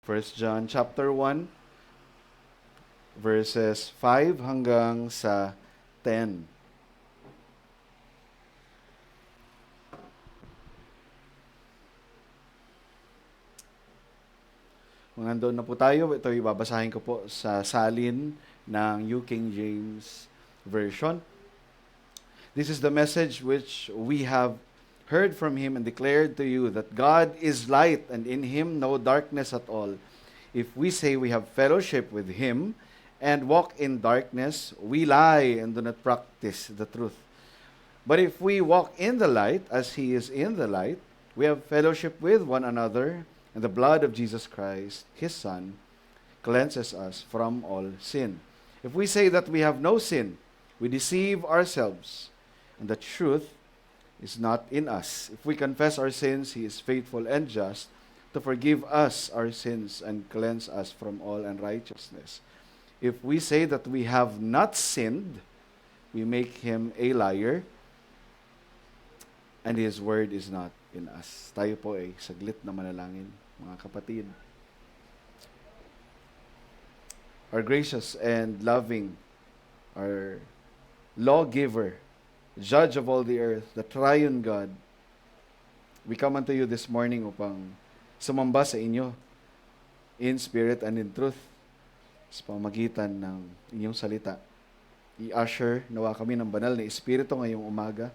First John chapter 1, verses 5 hanggang sa 10. Kung nandun na po tayo, ito ibabasahin ko po sa salin ng New King James Version. This is the message which we have heard from him and declared to you, that God is light and in him no darkness at all. If we say we have fellowship with him and walk in darkness, we lie and do not practice the truth. But if we walk in the light, as he is in the light, we have fellowship with one another, and the blood of Jesus Christ, his Son, cleanses us from all sin. If we say that we have no sin, we deceive ourselves, and the truth is not in us. If we confess our sins, he is faithful and just to forgive us our sins and cleanse us from all unrighteousness. If we say that we have not sinned, we make him a liar, and his word is not in us. Tayo po ay saglit na manalangin, mga kapatid. Our gracious and loving, our lawgiver, judge of all the earth, the triune God, we come unto you this morning upang sumamba sa inyo in spirit and in truth sa pamagitan ng inyong salita. I-usher nawa kami ng banal na Espiritu ngayong umaga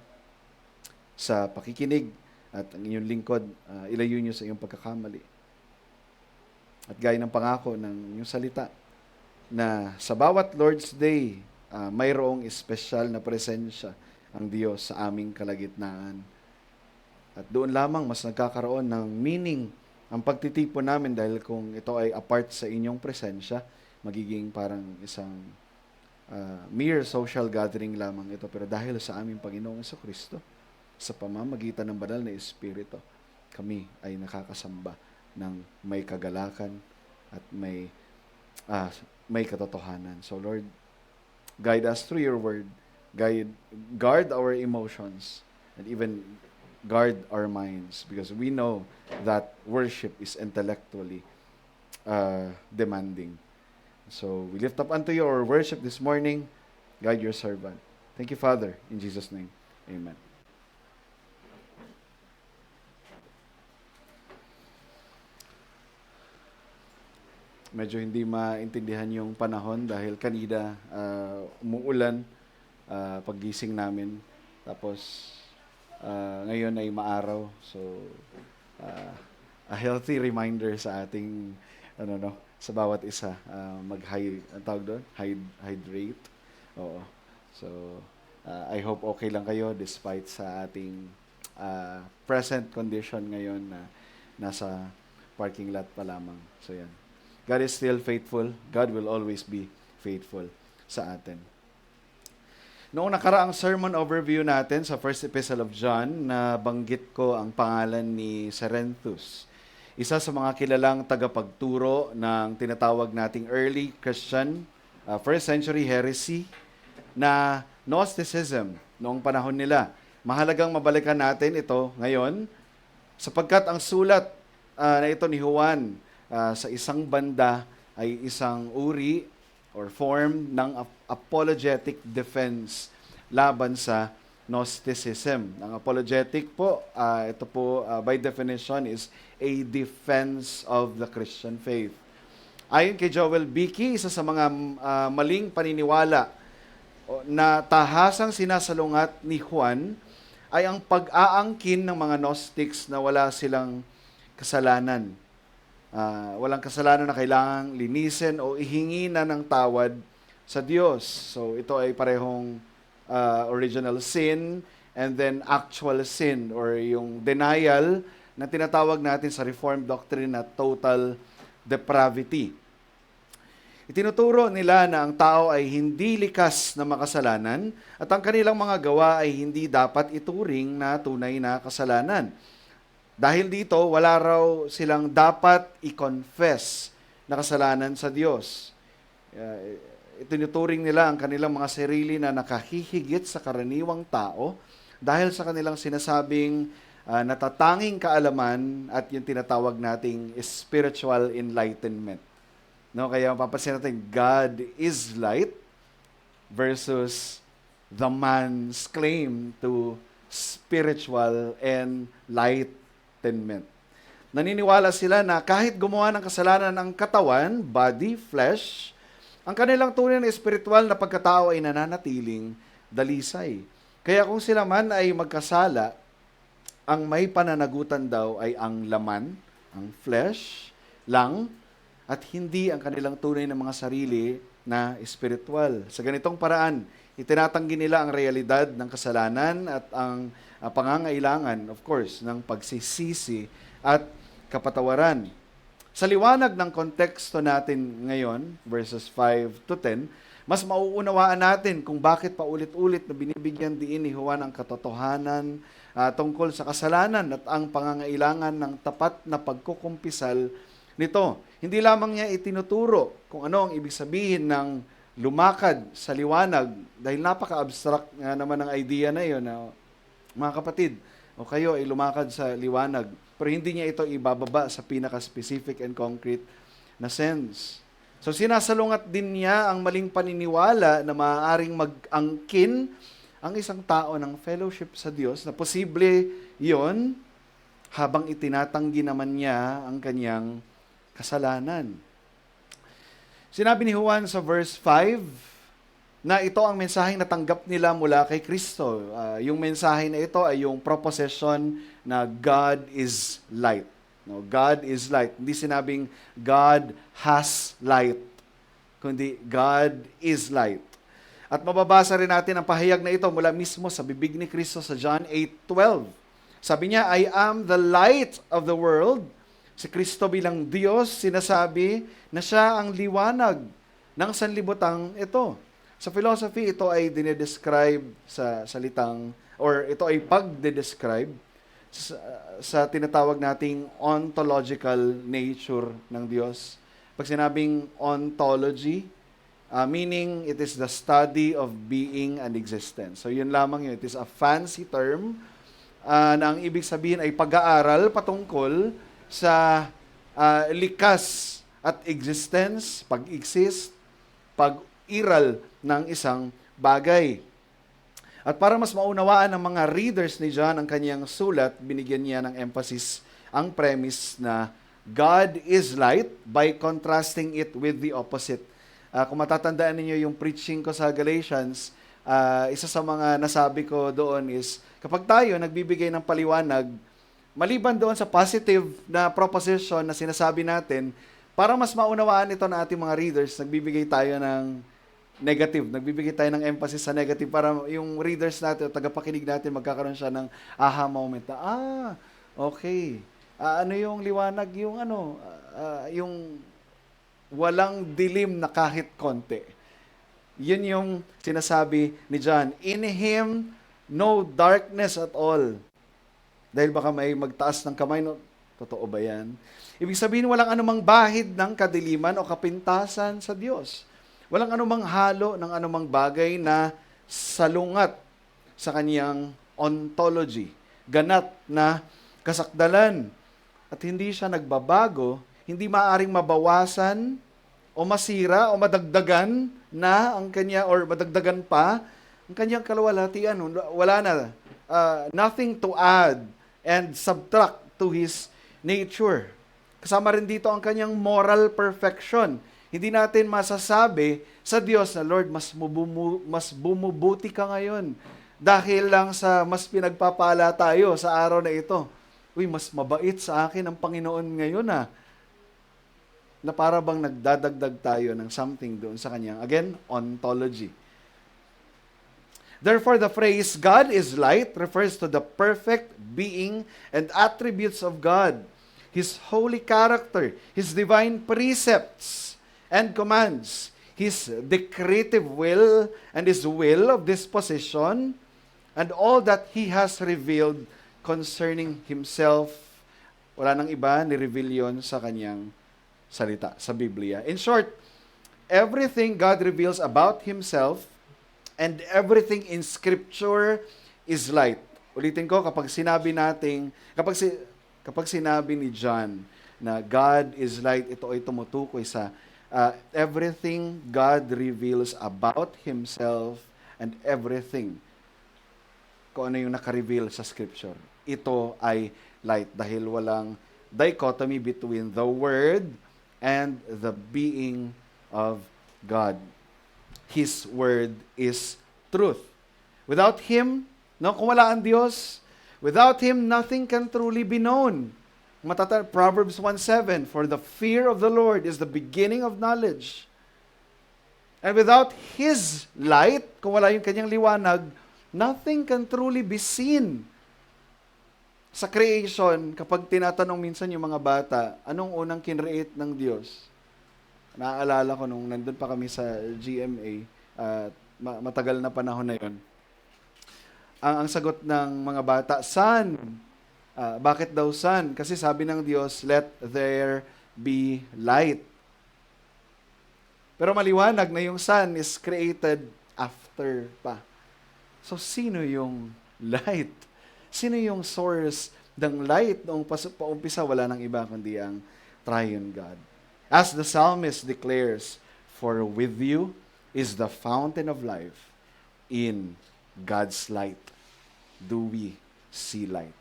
sa pakikinig, at ang inyong lingkod, ilayo nyo sa iyong pagkakamali. At gaya ng pangako ng inyong salita, na sa bawat Lord's Day, mayroong espesyal na presensya ang Diyos sa aming kalagitnaan. At doon lamang mas nagkakaroon ng meaning ang pagtitipon namin, dahil kung ito ay apart sa inyong presensya, magiging parang isang mere social gathering lamang ito. Pero dahil sa aming Panginoong Jesucristo, sa pamamagitan ng banal na Espiritu, kami ay nakakasamba ng may kagalakan at may katotohanan. So Lord, guide us through your word. Guard our emotions, and even guard our minds, because we know that worship is intellectually demanding. So we lift up unto you our worship this morning. Guide your servant. Thank you, Father, in Jesus' name. Amen. Medyo hindi maintindihan yung panahon dahil kanina umuulan paggising namin. Tapos ngayon ay maaraw. So a healthy reminder sa ating sa bawat isa, hydrate. Oo. So I hope okay lang kayo despite sa ating present condition ngayon na nasa parking lot pa lamang. So yan. God is still faithful. God will always be faithful sa atin. Noong nakaraang sermon overview natin sa First Epistle of John, na banggit ko ang pangalan ni Cerinthus, isa sa mga kilalang tagapagturo ng tinatawag nating early Christian, first century heresy, na Gnosticism noong panahon nila. Mahalagang mabalikan natin ito ngayon, sapagkat ang sulat na ito ni Juan, sa isang banda ay isang uri or form ng apologetic defense laban sa Gnosticism. Ang apologetic po, ito po by definition is a defense of the Christian faith. Ayon kay Joel Beeke, isa sa mga maling paniniwala na tahasang sinasalungat ni Juan ay ang pag-aangkin ng mga Gnostics na wala silang kasalanan. Walang kasalanan na kailangang linisin o ihingi na ng tawad sa Diyos. So ito ay parehong original sin and then actual sin, or yung denial na tinatawag natin sa Reformed doctrine na total depravity. Itinuturo nila na ang tao ay hindi likas na makasalanan at ang kanilang mga gawa ay hindi dapat ituring na tunay na kasalanan. Dahil dito, wala raw silang dapat i-confess na kasalanan sa Diyos. Itinuturing nila ang kanilang mga sarili na nakahihigit sa karaniwang tao dahil sa kanilang sinasabing natatanging kaalaman at yung tinatawag nating spiritual enlightenment. No, kaya mapapansin natin, God is light versus the man's claim to spiritual enlightenment. Naniniwala sila na kahit gumawa ng kasalanan ang katawan, body, flesh, ang kanilang tunay na espiritual na pagkatao ay nananatiling dalisay. Kaya kung sila man ay magkasala, ang may pananagutan daw ay ang laman, ang flesh lang, at hindi ang kanilang tunay na mga sarili na espiritual. Sa ganitong paraan, itinatanggi nila ang realidad ng kasalanan at ang pangangailangan, of course, ng pagsisisi at kapatawaran. Sa liwanag ng konteksto natin ngayon, verses 5 to 10, mas mauunawaan natin kung bakit paulit-ulit na binibigyan diin ni Juan ang katotohanan tungkol sa kasalanan at ang pangangailangan ng tapat na pagkukumpisal nito. Hindi lamang niya itinuturo kung ano ang ibig sabihin ng lumakad sa liwanag, dahil napaka-abstract nga naman ang idea na yun, mga kapatid, o kayo ay lumakad sa liwanag. Pero hindi niya ito ibababa sa pinaka-specific and concrete na sense. So sinasalungat din niya ang maling paniniwala na maaaring mag-angkin ang isang tao ng fellowship sa Diyos, na posible yon habang itinatanggi naman niya ang kanyang kasalanan. Sinabi ni Juan sa verse 5, na ito ang mensaheng natanggap nila mula kay Kristo. Yung mensahe na ito ay yung proposition na God is light. No, God is light. Hindi sinabing God has light, kundi God is light. At mababasa rin natin ang pahayag na ito mula mismo sa bibig ni Kristo sa John 8:12. Sabi niya, I am the light of the world. Si Kristo bilang Diyos, sinasabi na siya ang liwanag ng sanlibutang ito. Sa philosophy, ito ay dinedescribe sa salitang, or ito ay pagdedescribe sa tinatawag nating ontological nature ng Diyos. Pag sinabing ontology, meaning it is the study of being and existence. So yun lamang yun. It is a fancy term na ang ibig sabihin ay pag-aaral patungkol sa likas at existence, pag-exist, pag-iral ng isang bagay. At para mas maunawaan ng mga readers ni John ang kanyang sulat, binigyan niya ng emphasis ang premise na God is light by contrasting it with the opposite. Kung matatandaan ninyo yung preaching ko sa Galatians, isa sa mga nasabi ko doon is, kapag tayo nagbibigay ng paliwanag, maliban doon sa positive na proposition na sinasabi natin, para mas maunawaan ito na ating mga readers, nagbibigay tayo ng negative. Nagbibigay tayo ng emphasis sa negative para yung readers natin, tagapakinig natin, magkakaroon siya ng aha moment na, okay. Ano yung liwanag? Yung yung walang dilim na kahit konti. Yun yung sinasabi ni John. In Him, no darkness at all. Dahil baka may magtaas ng kamay, no? Totoo ba yan? Ibig sabihin, walang anumang bahid ng kadiliman o kapintasan sa Diyos. Walang anumang halo ng anumang bagay na salungat sa kanyang ontology. Ganap na kasakdalan. At hindi siya nagbabago, hindi maaring mabawasan o masira o madagdagan na ang kanya, or madagdagan pa ang kanyang kaluwalhatian. Wala na. Nothing to add and subtract to His nature. Kasama rin dito ang kanyang moral perfection. Hindi natin masasabi sa Diyos na, Lord, mas bumubuti ka ngayon dahil lang sa mas pinagpapala tayo sa araw na ito. Uy, mas mabait sa akin ang Panginoon ngayon na para bang nagdadagdag tayo ng something doon sa kanyang, again, ontology. Therefore, the phrase, God is light, refers to the perfect being and attributes of God, His holy character, His divine precepts and commands, His decretive will and His will of disposition, and all that He has revealed concerning Himself. Wala nang iba, ni-reveal yun sa kanyang salita, sa Biblia. In short, everything God reveals about Himself and everything in Scripture is light. Ulitin ko, kapag sinabi ni John na God is light, ito ay tumutukoy sa everything God reveals about Himself and everything kung ano yung nakareveal sa Scripture. Ito ay light dahil walang dichotomy between the Word and the being of God. His Word is truth. Without Him, no, kung wala ang Diyos, without Him, nothing can truly be known. Proverbs 1:7, for the fear of the Lord is the beginning of knowledge. And without His light, kung wala yung kanyang liwanag, nothing can truly be seen. Sa creation, kapag tinatanong minsan yung mga bata, anong unang kinreate ng Diyos? Naaalala ko nung nandun pa kami sa GMA, matagal na panahon na yon. Ang sagot ng mga bata, sun. Bakit daw sun? Kasi sabi ng Diyos, let there be light. Pero maliwanag na yung sun is created after pa. So, sino yung light? Sino yung source ng light? Noong paumpisa, wala nang iba kundi ang triune God. As the psalmist declares, for with you is the fountain of life. In God's light do we see light.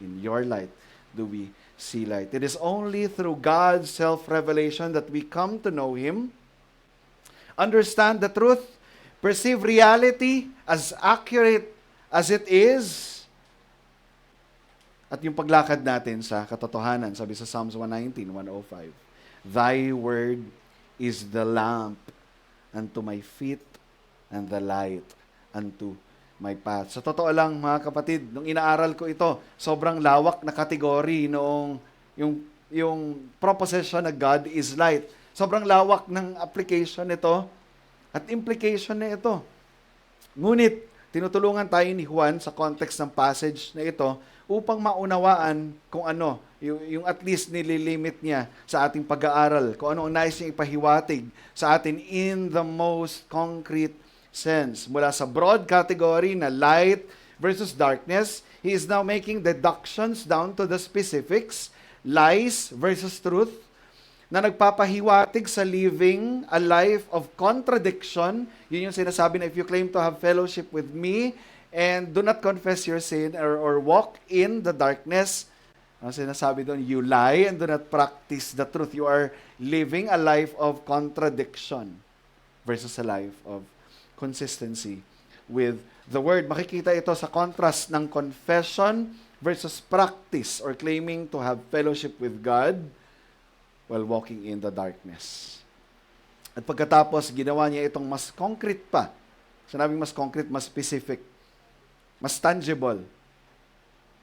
In your light do we see light. It is only through God's self-revelation that we come to know Him, understand the truth, perceive reality as accurate as it is, at yung paglakad natin sa katotohanan, sabi sa Psalms 119, 105, Thy word is the lamp unto my feet and the light unto my path. Sa totoo lang, mga kapatid, nung inaaral ko ito, sobrang lawak na kategory noong yung proposition na God is light. Sobrang lawak ng application nito at implication na ito. Ngunit, tinutulungan tayo ni Juan sa context ng passage na ito upang maunawaan kung ano, yung at least nililimit niya sa ating pag-aaral, kung ano ang nais niyang ipahiwatig sa atin in the most concrete sense. Mula sa broad category na light versus darkness, he is now making deductions down to the specifics, lies versus truth, na nagpapahiwatig sa living a life of contradiction. Yun yung sinasabi na if you claim to have fellowship with me and do not confess your sin or walk in the darkness, ang sinasabi doon, you lie and do not practice the truth. You are living a life of contradiction versus a life of consistency with the Word. Makikita ito sa contrast ng confession versus practice or claiming to have fellowship with God while walking in the darkness. At pagkatapos, ginawa niya itong mas concrete pa. Sinabing mas concrete, mas specific, mas tangible.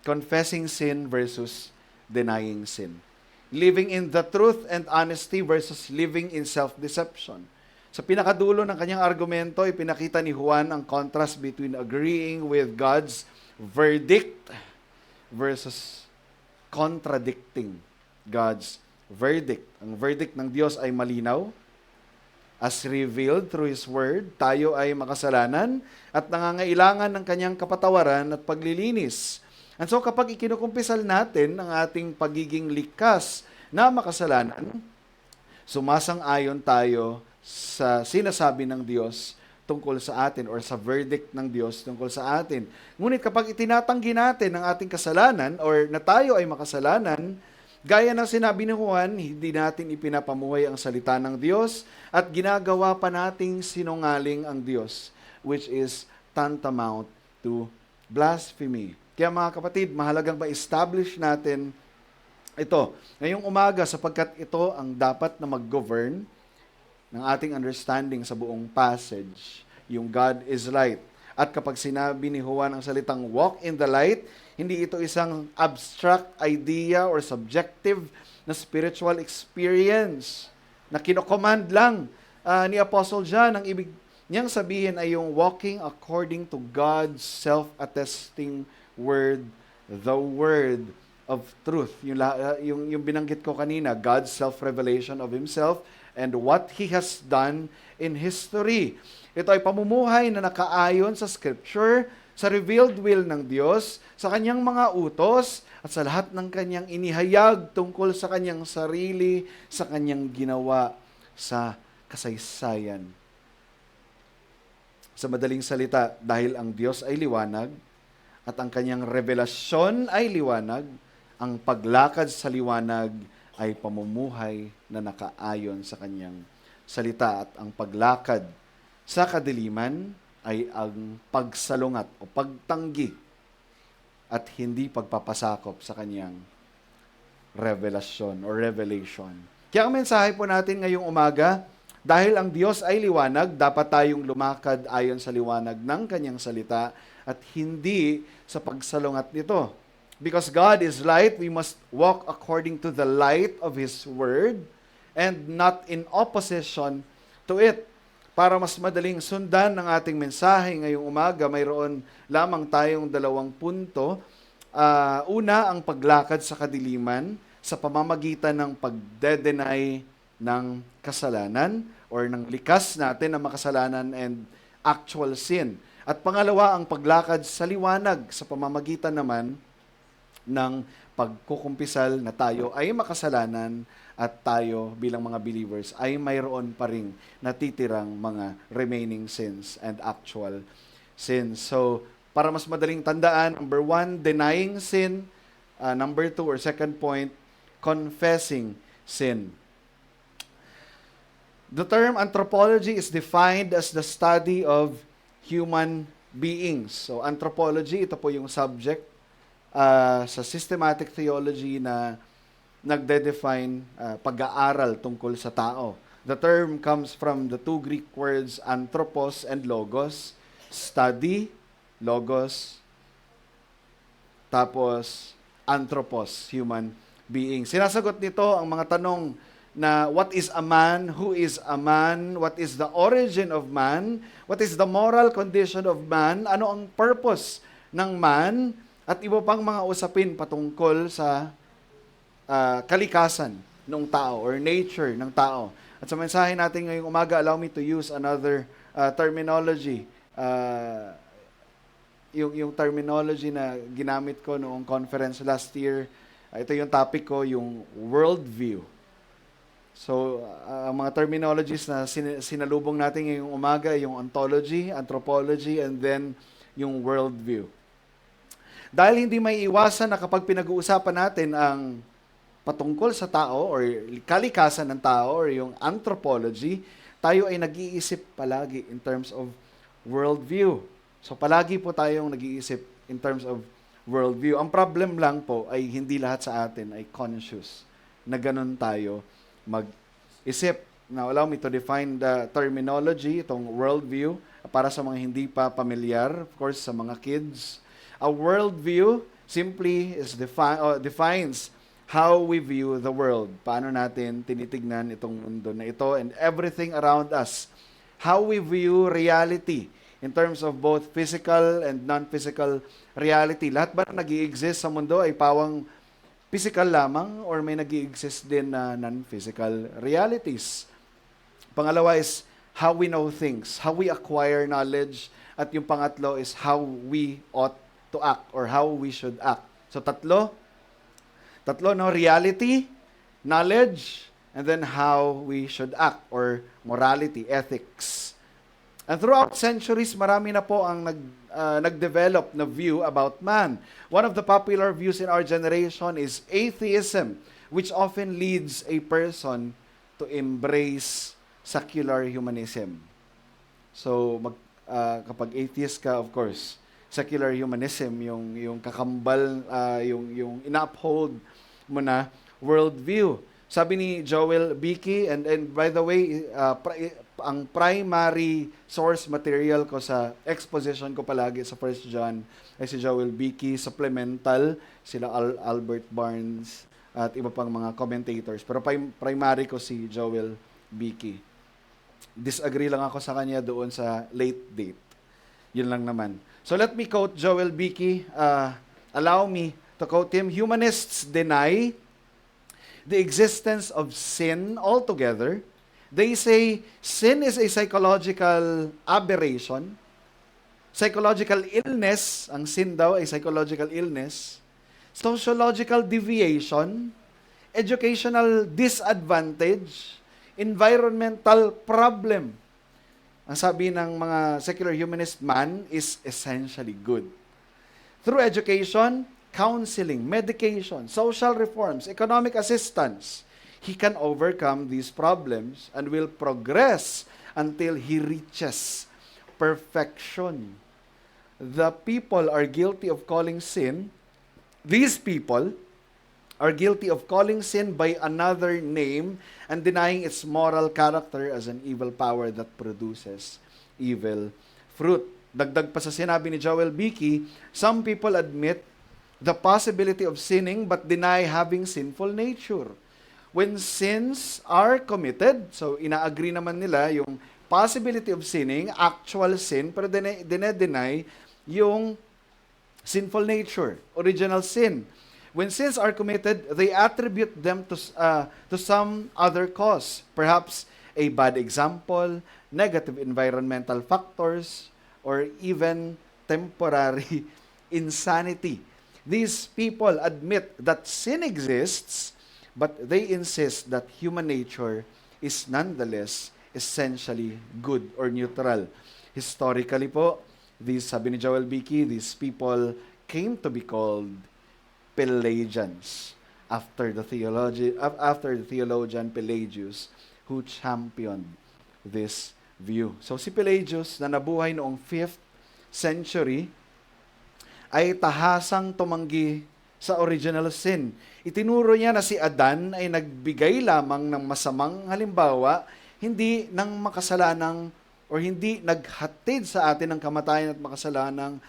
Confessing sin versus denying sin. Living in the truth and honesty versus living in self-deception. Sa pinakadulo ng kanyang argumento, ipinakita ni Juan ang contrast between agreeing with God's verdict versus contradicting God's verdict. Ang verdict ng Diyos ay malinaw. As revealed through His Word, tayo ay makasalanan at nangangailangan ng kanyang kapatawaran at paglilinis. And so kapag ikinukumpisal natin ang ating pagiging likas na makasalanan, sumasang-ayon tayo sa sinasabi ng Diyos tungkol sa atin or sa verdict ng Diyos tungkol sa atin. Ngunit kapag itinatanggi natin ang ating kasalanan or na tayo ay makasalanan, gaya ng sinabi ni Juan, hindi natin ipinapamuhay ang salita ng Diyos at ginagawa pa nating sinungaling ang Diyos, which is tantamount to blasphemy. Kaya mga kapatid, mahalagang ma-establish natin ito ngayong umaga sapagkat ito ang dapat na mag-govern ng ating understanding sa buong passage, yung God is light. At kapag sinabi ni Juan ang salitang walk in the light, hindi ito isang abstract idea or subjective na spiritual experience na kinocommand lang ni Apostle John. Ang ibig niyang sabihin ay yung walking according to God's self-attesting word, the word of truth. Yung binanggit ko kanina, God's self-revelation of Himself and what He has done in history. Ito ay pamumuhay na nakaayon sa Scripture, sa revealed will ng Diyos, sa kanyang mga utos, at sa lahat ng kanyang inihayag tungkol sa kanyang sarili, sa kanyang ginawa sa kasaysayan. Sa madaling salita, dahil ang Diyos ay liwanag at ang kanyang revelasyon ay liwanag, ang paglakad sa liwanag ay pamumuhay na nakaayon sa kanyang salita, at ang paglakad sa kadiliman ay ang pagsalungat o pagtanggi at hindi pagpapasakop sa kanyang revelasyon o revelation. Kaya ang mensahe po natin ngayong umaga, dahil ang Diyos ay liwanag, dapat tayong lumakad ayon sa liwanag ng kanyang salita at hindi sa pagsalungat nito. Because God is light, we must walk according to the light of His Word and not in opposition to it. Para mas madaling sundan ng ating mensahe ngayong umaga, mayroon lamang tayong 2 punto. Una, ang paglakad sa kadiliman sa pamamagitan ng pagde-deny ng kasalanan or ng likas natin ng makasalanan and actual sin. At pangalawa, ang paglakad sa liwanag sa pamamagitan naman ng pagkukumpisal na tayo ay makasalanan at tayo bilang mga believers ay mayroon pa ring natitirang mga remaining sins and actual sins. So, para mas madaling tandaan, number 1, denying sin. Number 2 or second point, confessing sin. The term anthropology is defined as the study of human beings. So, anthropology, ito po yung subject sa systematic theology na nagde-define pag-aaral tungkol sa tao. The term comes from the 2 Greek words anthropos and logos. Study, logos, tapos anthropos, human being. Sinasagot nito ang mga tanong na what is a man, who is a man, what is the origin of man, what is the moral condition of man, ano ang purpose ng man, at iba pang mga usapin patungkol sa kalikasan ng tao or nature ng tao. At sa mensahe natin ngayong umaga, allow me to use another terminology. Yung terminology na ginamit ko noong conference last year, ito yung topic ko, yung worldview. So, ang mga terminologies na sinalubong natin ngayong umaga, yung ontology, anthropology, and then yung worldview. Dahil hindi may iwasan na kapag pinag-uusapan natin ang patungkol sa tao or kalikasan ng tao or yung anthropology, tayo ay nag-iisip palagi in terms of worldview. So palagi po tayong nag-iisip in terms of worldview. Ang problem lang po ay hindi lahat sa atin ay conscious na ganun tayo mag-isip. Now, allow me to define the terminology, itong worldview, para sa mga hindi pa familiar, of course, sa mga kids. A worldview simply defines how we view the world. Paano natin tinitignan itong mundo na ito and everything around us. How we view reality in terms of both physical and non-physical reality. Lahat ba na nag-i-exist sa mundo ay pawang physical lamang or may nag-i-exist din na non-physical realities? Pangalawa is how we know things, how we acquire knowledge, at yung pangatlo is how we ought to act or how we should act. So tatlo, no, reality, knowledge, and then how we should act or morality, ethics. And throughout centuries, marami na po ang nag-develop na view about man. One of the popular views in our generation is atheism, which often leads a person to embrace secular humanism. So, kapag atheist ka, of course, secular humanism, yung kakambal, yung ina-uphold mo na worldview. Sabi ni Joel Beakey, and by the way, ang primary source material ko sa exposition ko palagi sa 1 John ay si Joel Beakey, supplemental, sila Albert Barnes, at iba pang mga commentators. Pero primary ko si Joel Beakey. Disagree lang ako sa kanya doon sa late date. Yun lang naman. So let me quote Joel Beakey. Allow me to quote him. Humanists deny the existence of sin altogether. They say sin is a psychological aberration Psychological illness, ang sin daw ay psychological illness. Sociological deviation, educational disadvantage, environmental problem. Ang sabi ng mga secular humanist, man is essentially good. Through education, counseling, medication, social reforms, economic assistance, he can overcome these problems and will progress until he reaches perfection. The people are guilty of calling sin. These people are guilty of calling sin by another name and denying its moral character as an evil power that produces evil fruit. Dagdag pa sa sinabi ni Joel Beakey, some people admit the possibility of sinning but deny having sinful nature. When sins are committed, so ina-agree naman nila yung possibility of sinning, actual sin, pero deny yung sinful nature, original sin. When sins are committed, they attribute them to some other cause, perhaps a bad example, negative environmental factors, or even temporary insanity. These people admit that sin exists, but they insist that human nature is nonetheless essentially good or neutral. Historically po, sabi ni Joel Beakey, these people came to be called Pelagians after the theologian Pelagius who championed this view. So si Pelagius na nabuhay noong 5th century ay tahasang tumanggi sa original sin. Itinuro niya na si Adan ay nagbigay lamang ng masamang halimbawa, hindi ng makasalanang or hindi naghatid sa atin ng kamatayan at makasalanang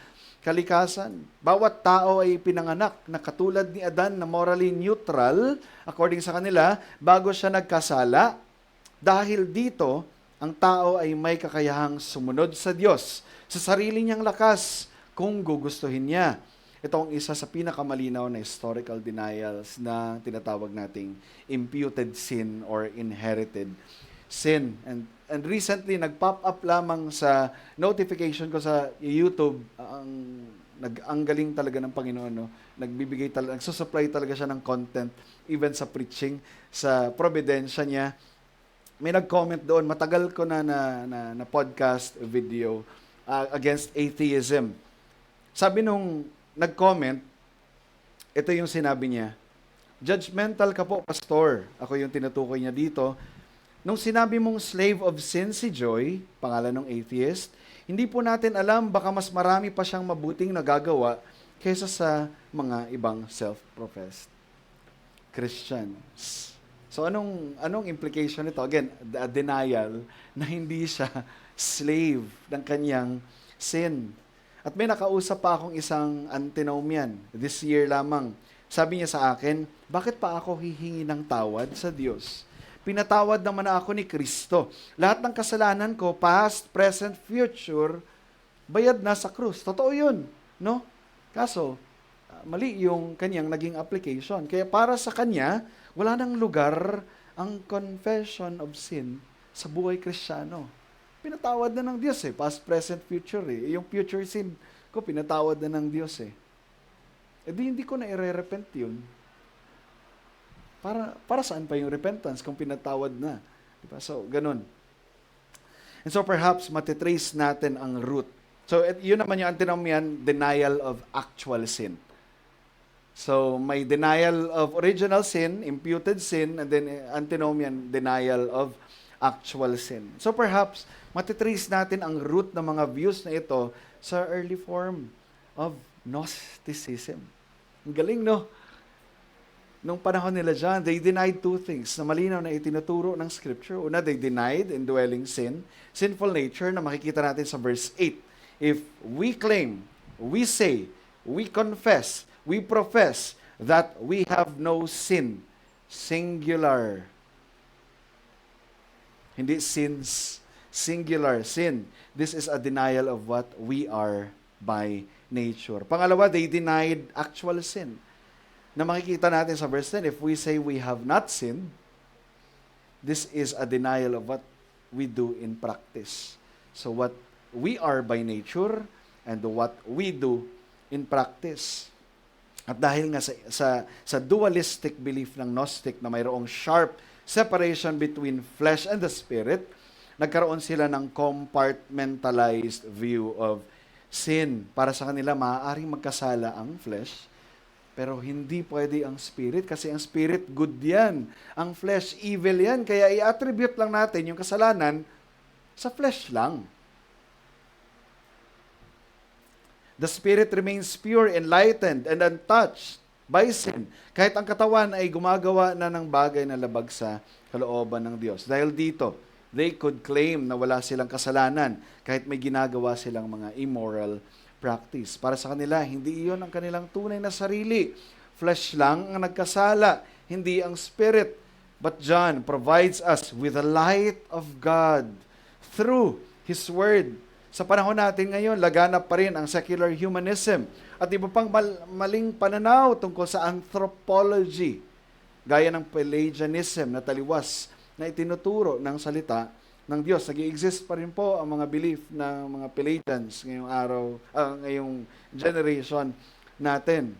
kalikasan. Bawat tao ay pinanganak na katulad ni Adan na morally neutral, according sa kanila, bago siya nagkasala. Dahil dito, ang tao ay may kakayahang sumunod sa Diyos, sa sarili niyang lakas, kung gugustuhin niya. Ito ang isa sa pinakamalinaw na historical denials na tinatawag nating imputed sin or inherited sin. And recently, nag-pop up lamang sa notification ko sa YouTube, ang galing talaga ng Panginoon, no? Nagbibigay talaga, nagsusupply talaga siya ng content, even sa preaching, sa providensya niya. May nag-comment doon, matagal ko na podcast video against atheism. Sabi nung nag-comment, ito yung sinabi niya, judgmental ka po, pastor. Ako yung tinutukoy niya dito. Nung sinabi mong slave of sin si Joy, pangalan ng atheist, hindi po natin alam, baka mas marami pa siyang mabuting nagagawa kaysa sa mga ibang self-professed Christians. So anong implication nito? Again, a denial na hindi siya slave ng kanyang sin. At may nakausap pa akong isang antinomian this year lamang. Sabi niya sa akin, bakit pa ako hihingi ng tawad sa Diyos? Pinatawad naman na ako ni Kristo. Lahat ng kasalanan ko, past, present, future, bayad na sa krus. Totoo yun, no? Kaso, mali yung kanyang naging application. Kaya para sa kanya, wala nang lugar ang confession of sin sa buhay Kristiyano. Pinatawad na ng Diyos past, present, future Yung future sin ko, pinatawad na ng Diyos hindi ko na i-repent yun. Para saan pa yung repentance kung pinatawad na? Diba? So, ganun. And so perhaps matitrace natin ang root. So, yun naman yung antinomian, denial of actual sin. So, may denial of original sin, imputed sin, and then antinomian, denial of actual sin. So, perhaps matitrace natin ang root ng mga views na ito sa early form of Gnosticism. Ang galing, no? Nung panahon nila dyan, they denied two things na malinaw na itinuturo ng Scripture. Una, they denied indwelling sin, sinful nature na makikita natin sa verse 8. If we claim, we say, we confess, we profess that we have no sin, singular. Hindi sins, singular sin. This is a denial of what we are by nature. Pangalawa, they denied actual sin. Na makikita natin sa verse 10, if we say we have not sinned, this is a denial of what we do in practice. So what we are by nature and what we do in practice. At dahil nga sa dualistic belief ng Gnostic na mayroong sharp separation between flesh and the spirit, nagkaroon sila ng compartmentalized view of sin. Para sa kanila, maaaring magkasala ang flesh, pero hindi pwede ang spirit kasi ang spirit, good yan. Ang flesh, evil yan. Kaya i-attribute lang natin yung kasalanan sa flesh lang. The spirit remains pure, enlightened, and untouched by sin. Kahit ang katawan ay gumagawa na ng bagay na labag sa kalooban ng Diyos. Dahil dito, they could claim na wala silang kasalanan kahit may ginagawa silang mga immoral practice. Para sa kanila, hindi iyon ang kanilang tunay na sarili. Flesh lang ang nagkasala, hindi ang spirit. But John provides us with the light of God through His Word. Sa panahon natin ngayon, laganap pa rin ang secular humanism at iba pang maling pananaw tungkol sa anthropology, gaya ng Pelagianism na taliwas na itinuturo ng salita ng Diyos. Nag-i-exist pa rin po ang mga belief ng mga Pelagians ngayong araw, ngayong generation natin.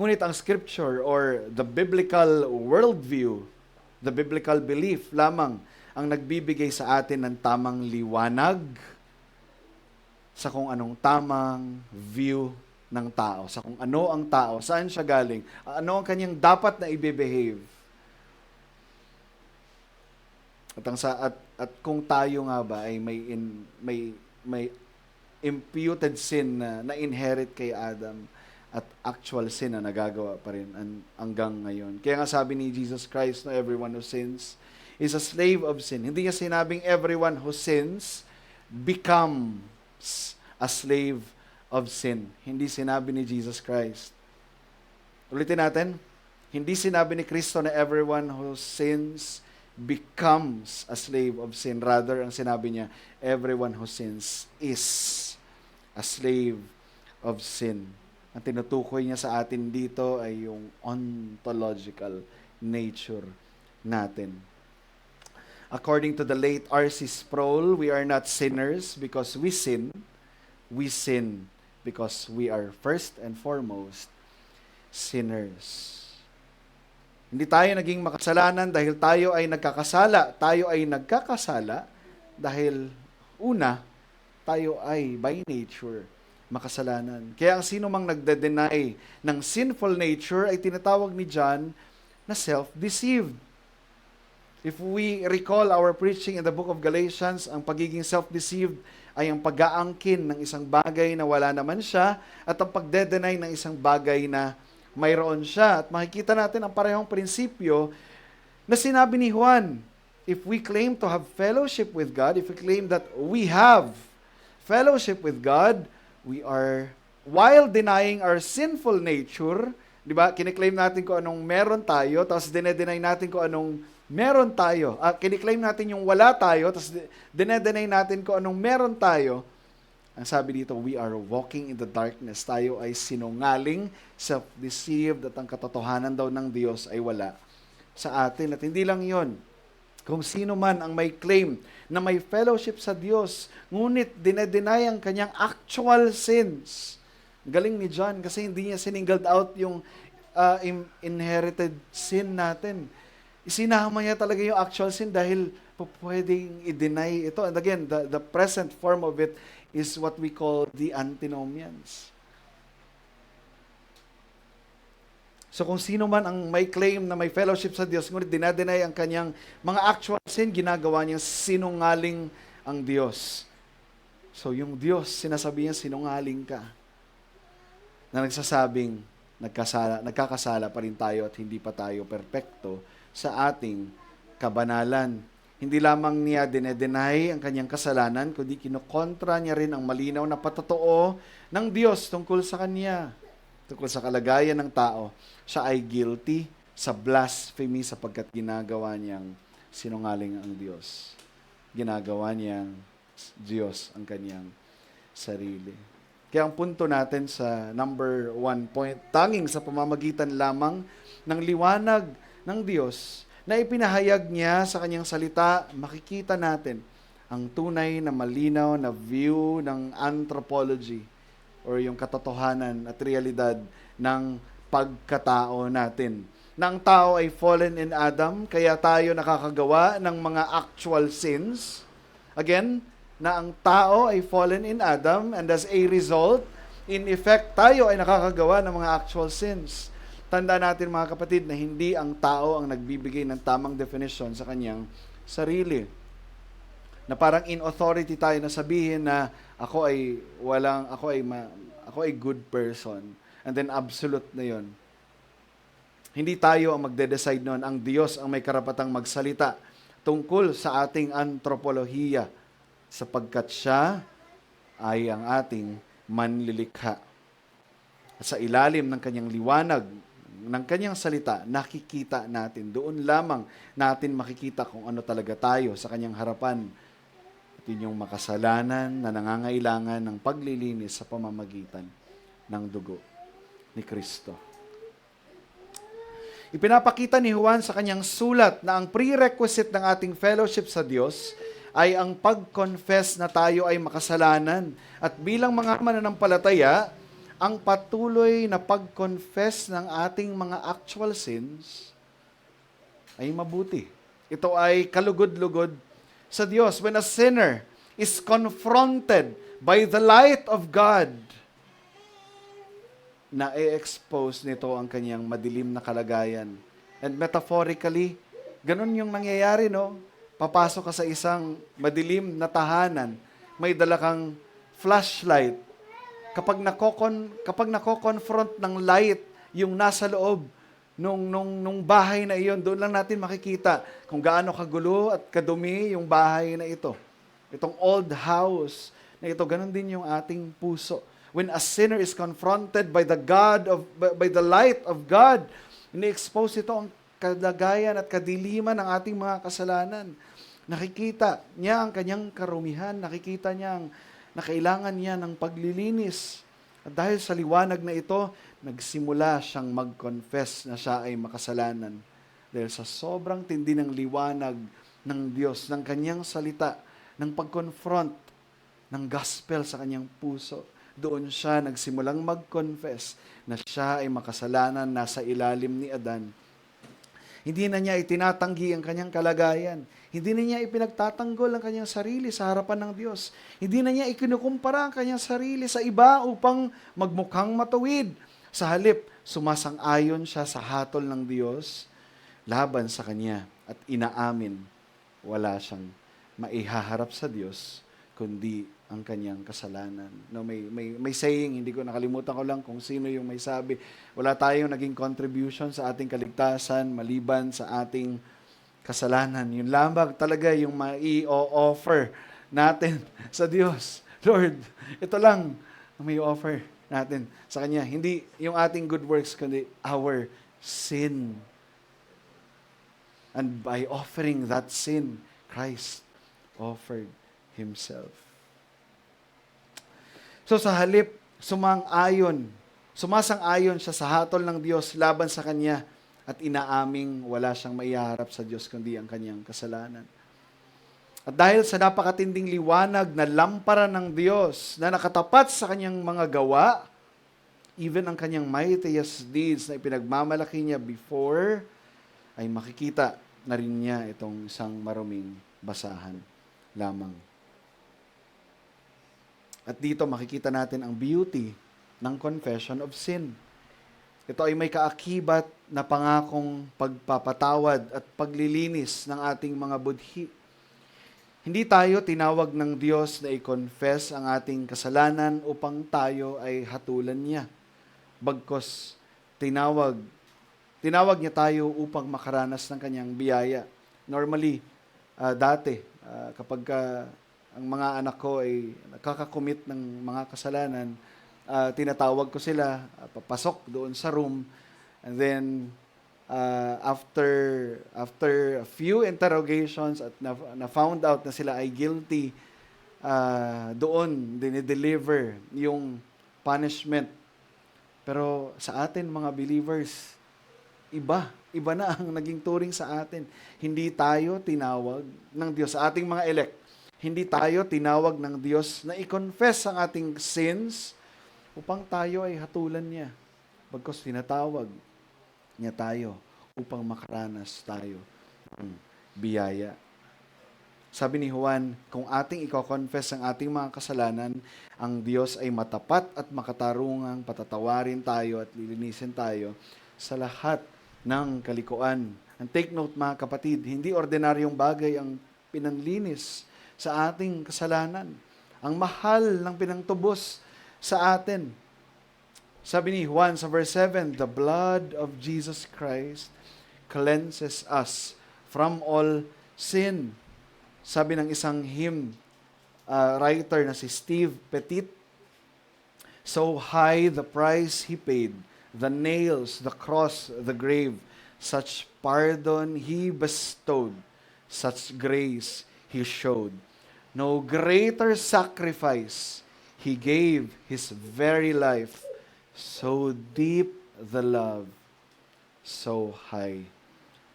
Ngunit ang scripture or the biblical worldview, the biblical belief lamang ang nagbibigay sa atin ng tamang liwanag sa kung anong tamang view ng tao, sa kung ano ang tao, saan siya galing, ano ang kanyang dapat na i-behave. At kung tayo nga ba ay may imputed sin na inherit kay Adam at actual sin na nagagawa pa rin hanggang ngayon. Kaya nga sabi ni Jesus Christ, no, everyone who sins is a slave of sin. Hindi niya sinabing everyone who sins becomes a slave of sin. Hindi sinabi ni Jesus Christ. Ulitin natin. Hindi sinabi ni Kristo na everyone who sins becomes a slave of sin. Rather, ang sinabi niya, everyone who sins is a slave of sin. Ang tinutukoy niya sa atin dito ay yung ontological nature natin. According to the late R.C. Sproul, we are not sinners because we sin. We sin because we are first and foremost sinners. Hindi tayo naging makasalanan dahil tayo ay nagkakasala. Tayo ay nagkakasala dahil una, tayo ay by nature makasalanan. Kaya ang sino mang nagde-deny ng sinful nature ay tinatawag ni John na self-deceived. If we recall our preaching in the book of Galatians, ang pagiging self-deceived ay ang pag-aangkin ng isang bagay na wala naman siya at ang pagde-deny ng isang bagay na mayroon siya. At makikita natin ang parehong prinsipyo na sinabi ni Juan. If we claim to have fellowship with God, if we claim that we have fellowship with God, we are, while denying our sinful nature, di ba, kiniklaim natin kung anong meron tayo, tapos dinedenay natin kung anong meron tayo. Kiniklaim natin yung wala tayo, tapos dinedenay natin kung anong meron tayo. Ang sabi dito, we are walking in the darkness. Tayo ay sinungaling, self-deceived, at ang katotohanan daw ng Diyos ay wala sa atin. At hindi lang yon. Kung sino man ang may claim na may fellowship sa Diyos, ngunit dinedenay ang kanyang actual sins. Galing ni John kasi hindi niya siningled out yung inherited sin natin. Isinama niya talaga yung actual sin dahil pwedeng i-deny ito. And again, the present form of it is what we call the antinomians. So kung sino man ang may claim na may fellowship sa Diyos, ngunit dinadenay ang kanyang mga actual sin, ginagawa niya sinungaling ang Diyos. So yung Diyos, sinasabi niya sinungaling ka. Na nagsasabing nagkakasala pa rin tayo at hindi pa tayo perpekto sa ating kabanalan. Hindi lamang niya dinedenay ang kanyang kasalanan, kundi kinukontra niya rin ang malinaw na patotoo ng Diyos tungkol sa kanya, tungkol sa kalagayan ng tao. Siya ay guilty sa blasphemy sapagkat ginagawa niyang sinungaling ang Diyos. Ginagawa niyang Diyos ang kanyang sarili. Kaya ang punto natin sa number 1 point, tanging sa pamamagitan lamang ng liwanag ng Diyos na ipinahayag niya sa kanyang salita, makikita natin ang tunay na malinaw na view ng anthropology or yung katotohanan at realidad ng pagkatao natin. Na ang tao ay fallen in Adam, kaya tayo nakakagawa ng mga actual sins. Again, na ang tao ay fallen in Adam, and as a result, in effect, tayo ay nakakagawa ng mga actual sins. Tanda natin mga kapatid na hindi ang tao ang nagbibigay ng tamang definition sa kanyang sarili. Na parang in authority tayo na sabihin na ako ay good person. And then absolute na 'yon. Hindi tayo ang magde-decide noon, ang Diyos ang may karapatang magsalita tungkol sa ating antropolohiya sapagkat siya ay ang ating manlilikha. Sa ilalim ng kanyang liwanag, ng kanyang salita, nakikita natin. Doon lamang natin makikita kung ano talaga tayo sa kanyang harapan. At yun yung makasalanan na nangangailangan ng paglilinis sa pamamagitan ng dugo ni Kristo. Ipinapakita ni Juan sa kanyang sulat na ang prerequisite ng ating fellowship sa Diyos ay ang pag-confess na tayo ay makasalanan. At bilang mga mananampalataya, ang patuloy na pag-confess ng ating mga actual sins ay mabuti. Ito ay kalugod-lugod sa Diyos. When a sinner is confronted by the light of God, na i-expose nito ang kanyang madilim na kalagayan. And metaphorically, ganun yung nangyayari, no? Papasok ka sa isang madilim na tahanan, may dala kang flashlight. Kapag nako-confront ng light yung nasa loob nung bahay na iyon, doon lang natin makikita kung gaano kagulo at kadumi yung bahay na ito. Itong old house na ito, ganun din yung ating puso. When a sinner is confronted by the light of God, ini-expose ito ang kalagayan at kadiliman ng ating mga kasalanan. Nakikita niya ang kanyang karumihan, nakikita niya na kailangan niya ng paglilinis. At dahil sa liwanag na ito, nagsimula siyang mag-confess na siya ay makasalanan. Dahil sa sobrang tindi ng liwanag ng Diyos, ng kanyang salita, ng pag-confront ng gospel sa kanyang puso, doon siya nagsimulang mag-confess na siya ay makasalanan, nasa ilalim ni Adan. Hindi na niya itinatanggi ang kanyang kalagayan. Hindi na niya ipinagtatanggol ang kanyang sarili sa harapan ng Diyos. Hindi na niya ikinukumpara ang kanyang sarili sa iba upang magmukhang matuwid. Sa halip, sumasang-ayon siya sa hatol ng Diyos laban sa kanya at inaamin wala siyang maihaharap sa Diyos kundi ang kanyang kasalanan. No, may saying, hindi ko nakalimutan ko lang kung sino yung may sabi. Wala tayong naging contribution sa ating kaligtasan maliban sa ating kasalanan. Yun lamang talaga yung mai-offer natin sa Diyos. Lord, ito lang ang may offer natin sa Kanya. Hindi yung ating good works, kundi our sin. And by offering that sin, Christ offered Himself. So sa halip, sumasang-ayon siya sa hatol ng Diyos laban sa Kanya at inaaming wala siyang maiharap sa Diyos kundi ang kanyang kasalanan. At dahil sa napakatinding liwanag na lampara ng Diyos na nakatapat sa kanyang mga gawa, even ang kanyang mightiest deeds na ipinagmamalaki niya before, ay makikita na rin niya itong isang maruming basahan lamang. At dito makikita natin ang beauty ng confession of sin. Ito ay may kaakibat na pangakong pagpapatawad at paglilinis ng ating mga budhi. Hindi tayo tinawag ng Diyos na i-confess ang ating kasalanan upang tayo ay hatulan niya. Bagkus, tinawag niya tayo upang makaranas ng kanyang biyaya. Normally, dati, kapag ang mga anak ko ay nakakakomit ng mga kasalanan, tinatawag ko sila, papasok doon sa room, and then after a few interrogations at na found out na sila ay guilty, doon dinideliver yung punishment. Pero sa atin mga believers, iba na ang naging turing sa atin. Hindi tayo tinawag ng Diyos, sa ating mga elect. Hindi tayo tinawag ng Diyos na i-confess ang ating sins upang tayo ay hatulan niya. Bagkus tinatawag niya tayo upang makaranas tayo ng biyaya. Sabi ni Juan, kung ating i-confess ang ating mga kasalanan, ang Diyos ay matapat at makatarungang patatawarin tayo at lilinisin tayo sa lahat ng kalikuan. And take note mga kapatid, hindi ordinaryong bagay ang pinanlinis sa ating kasalanan. Ang mahal ng pinangtubos sa atin. Sabi ni Juan sa verse 7, the blood of Jesus Christ cleanses us from all sin. Sabi ng isang hymn writer na si Steve Petit, so high the price he paid, the nails, the cross, the grave, such pardon he bestowed, such grace he showed. No greater sacrifice, he gave his very life, so deep the love, so high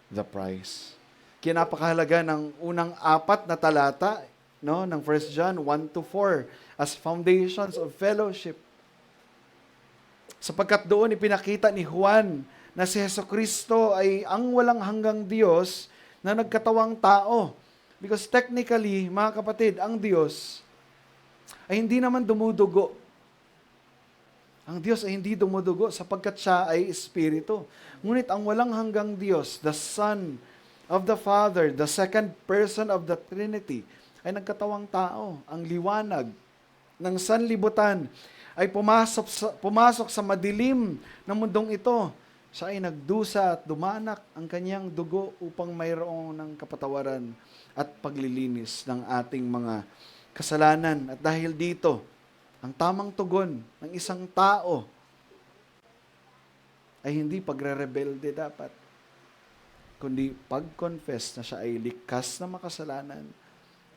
the price. Kaya napakahalaga ng unang 4 na talata, no, ng 1 John 1-4 as foundations of fellowship. Sapagkat doon ipinakita ni Juan na si Jesucristo ay ang walang hanggang Diyos na nagkatawang tao. Because technically, mga kapatid, ang Diyos ay hindi naman dumudugo. Ang Diyos ay hindi dumudugo sapagkat siya ay Espiritu. Ngunit ang walang hanggang Diyos, the Son of the Father, the second person of the Trinity, ay nagkatawang tao. Ang liwanag ng sanlibutan ay pumasok sa madilim ng mundong ito. Siya ay nagdusa at dumanak ang kanyang dugo upang mayroong ng kapatawaran at paglilinis ng ating mga kasalanan. At dahil dito, ang tamang tugon ng isang tao ay hindi pagre-rebelde dapat, kundi pag-confess na siya ay likas na makasalanan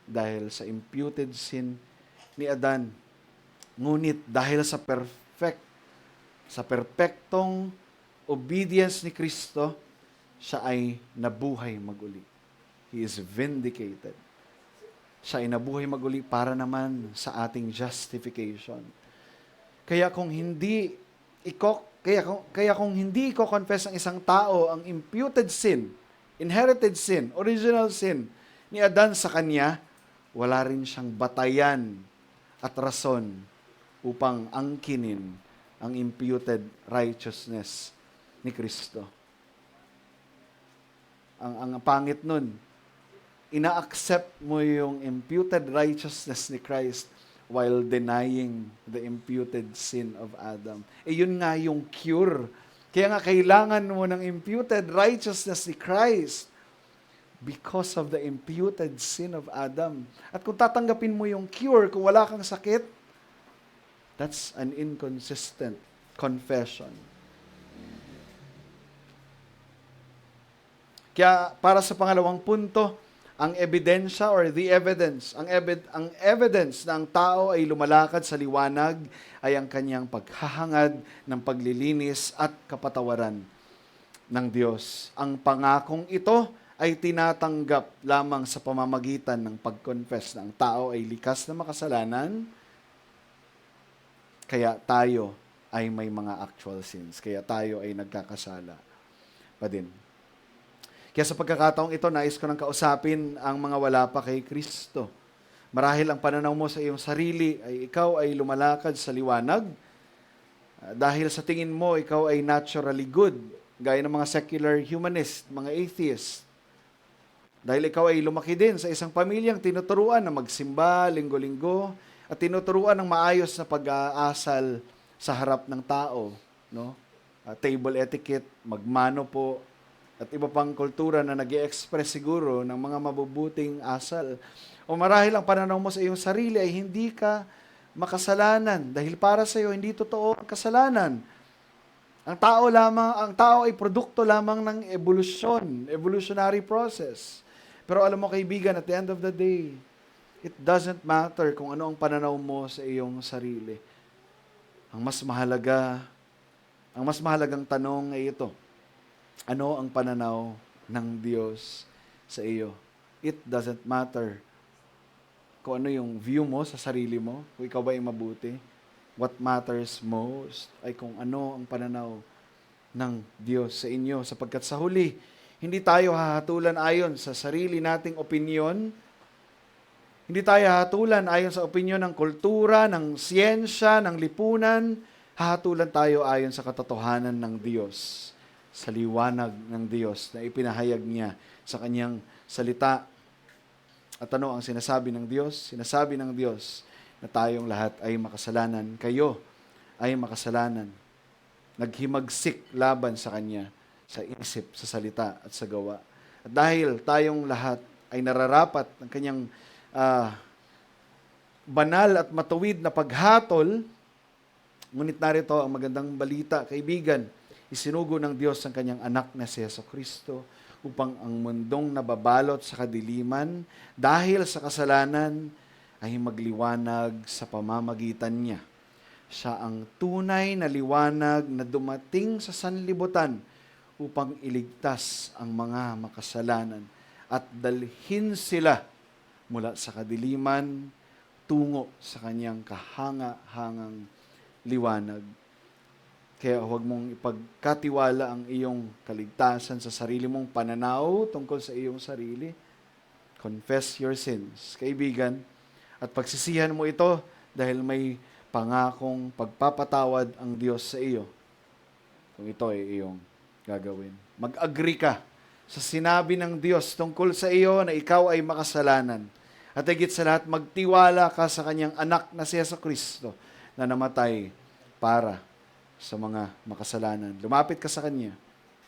dahil sa imputed sin ni Adan. Ngunit dahil sa perpektong obedience ni Kristo, siya ay nabuhay maguli. He is vindicated. Siya ay nabuhay maguli para naman sa ating justification. Kaya kung hindi i-confess ng isang tao ang imputed sin, inherited sin, original sin ni Adan sa kanya, wala rin siyang batayan at rason upang angkinin ang imputed righteousness ni Kristo. Ang pangit nun, ina-accept mo yung imputed righteousness ni Christ while denying the imputed sin of Adam. Yun nga yung cure. Kaya nga kailangan mo ng imputed righteousness ni Christ because of the imputed sin of Adam. At kung tatanggapin mo yung cure, kung wala kang sakit, that's an inconsistent confession. Kaya para sa pangalawang punto, ang ebidensya or the evidence, ang evidence na ang tao ay lumalakad sa liwanag ay ang kanyang paghahangad ng paglilinis at kapatawaran ng Diyos. Ang pangakong ito ay tinatanggap lamang sa pamamagitan ng pag-confess na ang tao ay likas na makasalanan, kaya tayo ay may mga actual sins. Kaya tayo ay nagkakasala pa din. Kaya sa pagkakataong ito, nais ko nang kausapin ang mga wala pa kay Kristo. Marahil ang pananaw mo sa iyong sarili ay ikaw ay lumalakad sa liwanag. Dahil sa tingin mo, ikaw ay naturally good. Gaya ng mga secular humanist, mga atheist. Dahil ikaw ay lumaki din sa isang pamilyang tinuturuan na magsimba, linggo-linggo, at tinuturuan ng maayos na pag-aasal sa harap ng tao. No? Table etiquette, magmano po, at iba pang kultura na nag-i-express siguro ng mga mabubuting asal. O marahil ang pananaw mo sa iyong sarili ay hindi ka makasalanan dahil para sa iyo hindi totoo ang kasalanan. Ang tao ay produkto lamang ng evolutionary process. Pero alam mo kaibigan, at the end of the day, it doesn't matter kung ano ang pananaw mo sa iyong sarili. Ang mas mahalagang tanong ay ito. Ano ang pananaw ng Diyos sa iyo? It doesn't matter kung ano yung view mo sa sarili mo, kung ikaw ba ay mabuti. What matters most ay kung ano ang pananaw ng Diyos sa inyo. Sapagkat sa huli, hindi tayo hahatulan ayon sa sarili nating opinyon. Hindi tayo hahatulan ayon sa opinyon ng kultura, ng siyensya, ng lipunan. Hahatulan tayo ayon sa katotohanan ng Diyos, sa liwanag ng Diyos na ipinahayag niya sa kanyang salita. At ano ang sinasabi ng Diyos? Sinasabi ng Diyos na tayong lahat ay makasalanan. Kayo ay makasalanan. Naghimagsik laban sa Kanya, sa isip, sa salita at sa gawa. At dahil tayong lahat ay nararapat ng Kanyang banal at matuwid na paghatol, ngunit narito ang magandang balita, kaibigan, isinugo ng Diyos ang Kanyang anak na si Jesucristo upang ang mundong nababalot sa kadiliman dahil sa kasalanan ay magliwanag sa pamamagitan niya. Siya ang tunay na liwanag na dumating sa sanlibutan upang iligtas ang mga makasalanan at dalhin sila mula sa kadiliman tungo sa kanyang kahanga-hangang liwanag. Kaya huwag mong ipagkatiwala ang iyong kaligtasan sa sarili mong pananaw tungkol sa iyong sarili. Confess your sins, kaibigan, at pagsisihan mo ito dahil may pangakong pagpapatawad ang Diyos sa iyo kung ito ay iyong gagawin. Mag-agree ka sa sinabi ng Diyos tungkol sa iyo na ikaw ay makasalanan. At higit sa lahat, magtiwala ka sa kanyang anak na si Jesucristo na namatay para sa mga makasalanan. Lumapit ka sa Kanya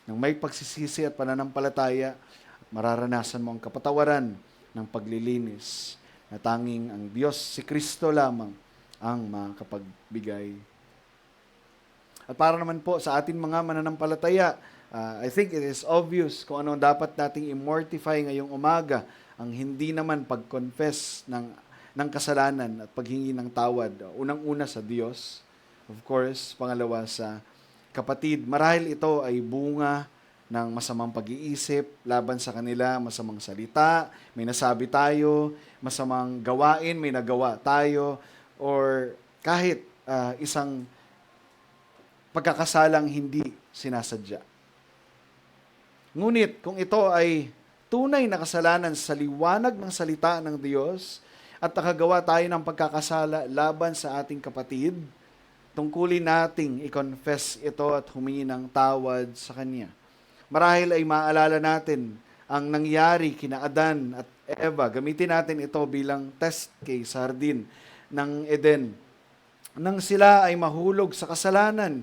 nang may pagsisisi at pananampalataya at mararanasan mo ang kapatawaran ng paglilinis na tanging ang Diyos, si Kristo lamang, ang makakapagbigay. At para naman po sa atin mga mananampalataya, I think it is obvious kung ano dapat nating immortify ngayong umaga, ang hindi naman pag-confess ng kasalanan at paghingi ng tawad. Unang-una sa Diyos, of course, pangalawa sa kapatid. Marahil ito ay bunga ng masamang pag-iisip laban sa kanila, masamang salita, may nasabi tayo, masamang gawain, may nagawa tayo, or kahit isang pagkakasalang hindi sinasadya. Ngunit kung ito ay tunay na kasalanan sa liwanag ng salita ng Diyos at nakagawa tayo ng pagkakasala laban sa ating kapatid, tungkulin nating i-confess ito at humingi ng tawad sa Kanya. Marahil ay maalala natin ang nangyari kina Adan at Eva. Gamitin natin ito bilang test case, hardin ng Eden. Nang sila ay mahulog sa kasalanan,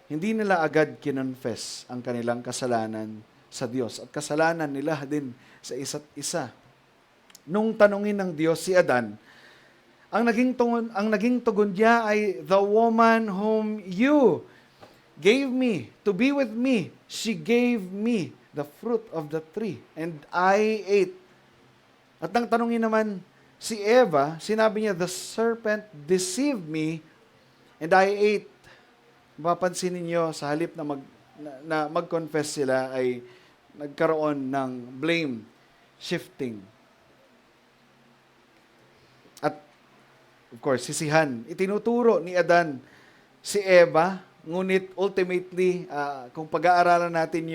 hindi nila agad kinonfess ang kanilang kasalanan sa Diyos at kasalanan nila din sa isa't isa. Nung tanungin ng Diyos si Adan, ang naging tugon niya ay, "The woman whom you gave me to be with me, she gave me the fruit of the tree, and I ate." At nang tanungin naman si Eva, sinabi niya, "The serpent deceived me, and I ate." Mapapansin ninyo, sa halip na mag-confess sila, ay nagkaroon ng blame shifting. At of course, sisihan. Itinuturo ni Adan si Eva, ngunit ultimately, kung pag-aaralan natin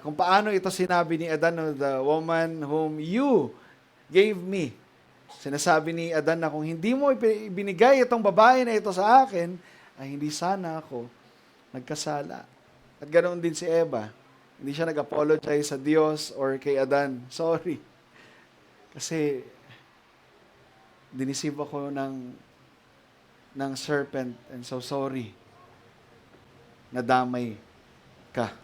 kung paano ito sinabi ni Adan, "The woman whom you gave me." Sinasabi ni Adan na kung hindi mo ibinigay itong babae na ito sa akin, ay hindi sana ako nagkasala. At ganoon din si Eva. Hindi siya nag-apologize sa Diyos or kay Adan. Sorry. Kasi dinisip ako ng serpent and so sorry. Nadamay ka.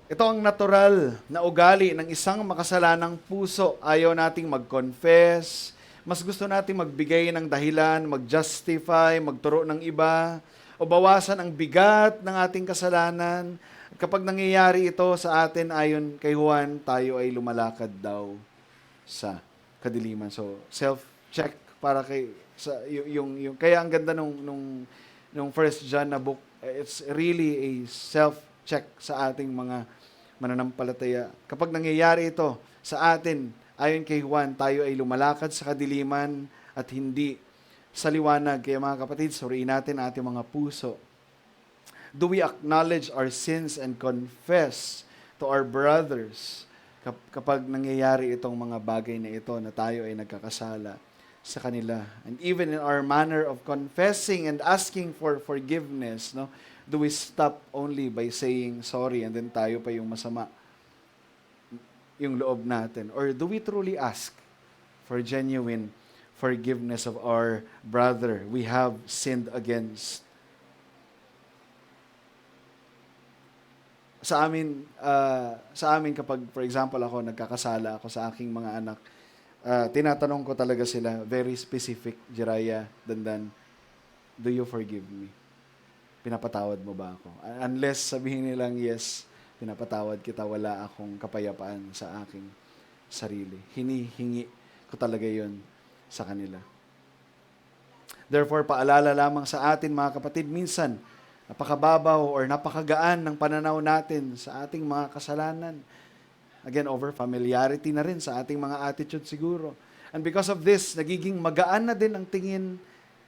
Ito ang natural na ugali ng isang makasalanang puso. Ayaw nating mag-confess. Mas gusto nating magbigay ng dahilan, mag-justify, magturo ng iba, o bawasan ang bigat ng ating kasalanan. At kapag nangyayari ito sa atin, ayon kay Juan, tayo ay lumalakad daw sa kadiliman. So, self-check para kaya ang ganda nung First John na book, it's really a self-check sa ating mga mananampalataya. Kapag nangyayari ito sa atin, ayon kay Juan, tayo ay lumalakad sa kadiliman at hindi sa liwanag. Kaya mga kapatid, suriin natin ating mga puso. Do we acknowledge our sins and confess to our brothers kapag nangyayari itong mga bagay na ito na tayo ay nagkakasala sa kanila? And even in our manner of confessing and asking for forgiveness, no, do we stop only by saying sorry and then tayo pa yung masama yung loob natin? Or do we truly ask for genuine forgiveness of our brother we have sinned against? Sa amin kapag, for example, ako nagkakasala ako sa aking mga anak, tinatanong ko talaga sila, very specific, Jiraya, Dandan, do you forgive me? Pinapatawad mo ba ako? Unless sabihin nilang yes, pinapatawad kita, wala akong kapayapaan sa aking sarili. Hinihingi ko talaga yon sa kanila. Therefore, paalala lamang sa atin mga kapatid, minsan, napakababaw or napakagaan ng pananaw natin sa ating mga kasalanan. Again, over familiarity na rin sa ating mga attitude siguro. And because of this, nagiging magaan na din ang tingin,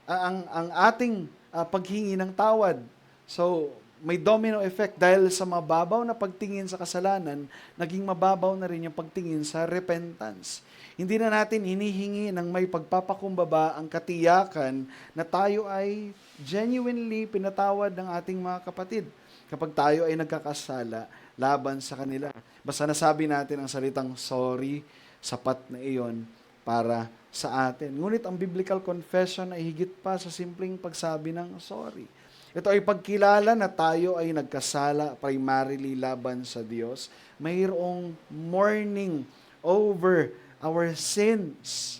ang ating paghingi ng tawad. So, may domino effect dahil sa mababaw na pagtingin sa kasalanan, naging mababaw na rin yung pagtingin sa repentance. Hindi na natin hinihingi ng may pagpapakumbaba ang katiyakan na tayo ay genuinely pinatawad ng ating mga kapatid kapag tayo ay nagkakasala laban sa kanila. Basta nasabi natin ang salitang sorry, sapat na iyon para sa atin. Ngunit ang biblical confession ay higit pa sa simpleng pagsabi ng sorry. Ito ay pagkilala na tayo ay nagkasala primarily laban sa Diyos. Mayroong mourning over our sins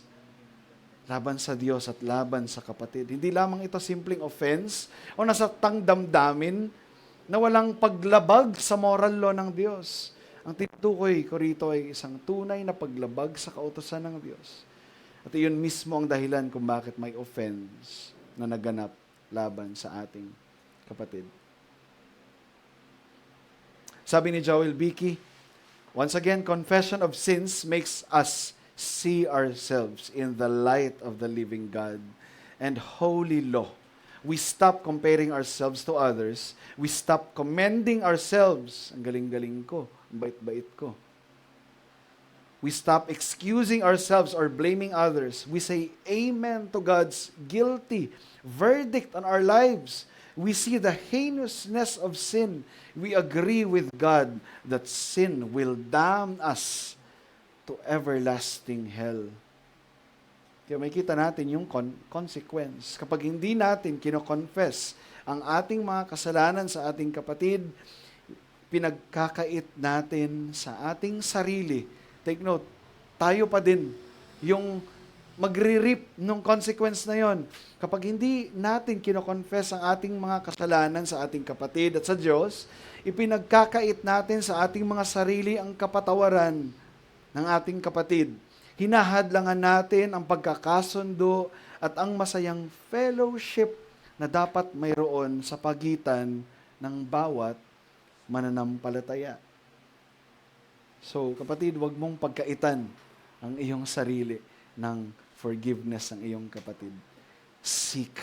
laban sa Diyos at laban sa kapatid. Hindi lamang ito simpleng offense o nasatang damdamin na walang paglabag sa moral law ng Diyos. Ang tinutukoy ko rito ay isang tunay na paglabag sa kautusan ng Diyos. At iyon mismo ang dahilan kung bakit may offense na naganap laban sa ating kapatid. Sabi ni Joel Beakey, once again, confession of sins makes us see ourselves in the light of the living God and holy law. We stop comparing ourselves to others. We stop commending ourselves. Ang galing-galing ko, ang bait-bait ko. We stop excusing ourselves or blaming others. We say amen to God's guilty verdict on our lives. We see the heinousness of sin. We agree with God that sin will damn us to everlasting hell. Kaya makikita natin yung consequence. Kapag hindi natin kino-confess ang ating mga kasalanan sa ating kapatid, pinagkakait natin sa ating sarili. Take note, tayo pa din yung magre-reap ng consequence na yon. Kapag hindi natin kino-confess ang ating mga kasalanan sa ating kapatid at sa Diyos, ipinagkakait natin sa ating mga sarili ang kapatawaran ng ating kapatid. Hinahadlangan natin ang pagkakasundo at ang masayang fellowship na dapat mayroon sa pagitan ng bawat mananampalataya. So, kapatid, huwag mong pagkaitan ang iyong sarili ng forgiveness ng iyong kapatid. Seek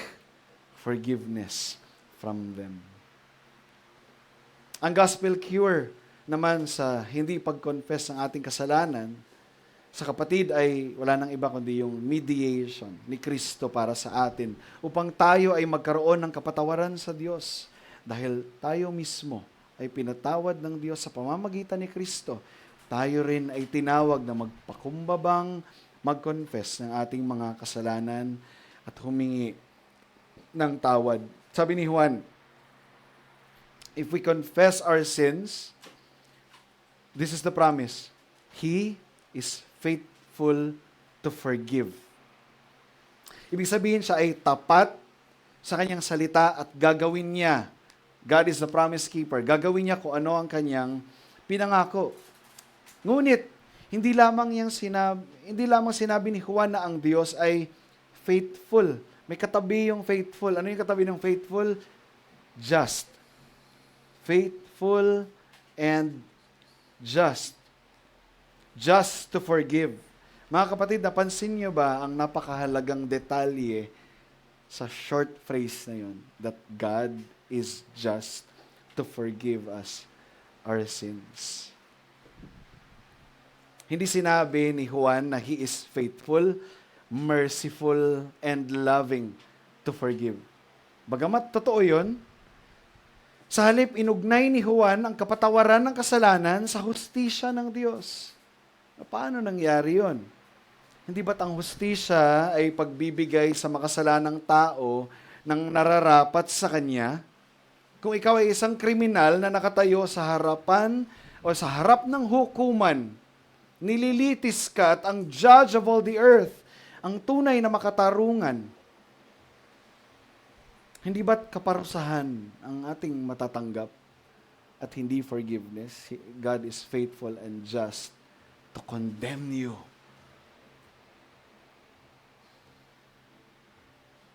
forgiveness from them. Ang gospel cure naman sa hindi pag-confess ng ating kasalanan sa kapatid ay wala nang iba kundi yung mediation ni Kristo para sa atin upang tayo ay magkaroon ng kapatawaran sa Diyos dahil tayo mismo ay pinatawad ng Diyos sa pamamagitan ni Kristo. Tayo rin ay tinawag na magpakumbabang mag-confess ng ating mga kasalanan at humingi ng tawad. Sabi ni Juan, if we confess our sins, this is the promise. He is faithful to forgive. Ibig sabihin siya ay tapat sa kanyang salita at gagawin niya. God is the promise keeper. Gagawin niya kung ano ang kanyang pinangako. Ngunit, hindi lamang sinabi ni Juan na ang Diyos ay faithful. May katabi yung faithful. Ano yung katabi ng faithful? Just. Faithful and Just. Just to forgive. Mga kapatid, napansin niyo ba ang napakahalagang detalye sa short phrase na yun? That God is just to forgive us our sins. Hindi sinabi ni Juan na He is faithful, merciful, and loving to forgive. Bagamat totoo yun, sa halip inugnay ni Juan ang kapatawaran ng kasalanan sa hustisya ng Diyos. Paano nangyari yun? Hindi ba't ang hustisya ay pagbibigay sa makasalanang tao ng nararapat sa Kanya? Kung ikaw ay isang kriminal na nakatayo sa harapan o sa harap ng hukuman, nililitis ka at ang judge of all the earth, ang tunay na makatarungan, hindi ba't kaparusahan ang ating matatanggap at hindi forgiveness? God is faithful and just to condemn you.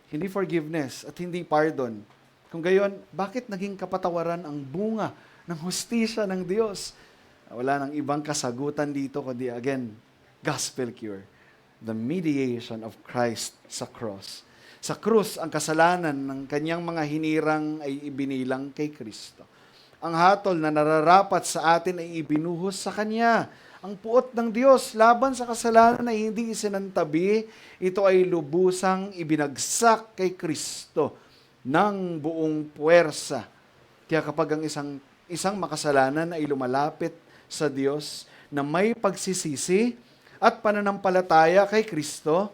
Hindi forgiveness at hindi pardon. Kung gayon, bakit naging kapatawaran ang bunga ng hustisya ng Diyos? Wala nang ibang kasagutan dito kundi again, gospel cure. The mediation of Christ sa cross. Sa krus, ang kasalanan ng kanyang mga hinirang ay ibinilang kay Kristo. Ang hatol na nararapat sa atin ay ibinuhos sa Kanya. Ang puot ng Diyos laban sa kasalanan ay hindi isinantabi, ito ay lubusang ibinagsak kay Kristo ng buong puwersa. Kaya kapag ang isang makasalanan ay lumalapit sa Diyos na may pagsisisi at pananampalataya kay Kristo,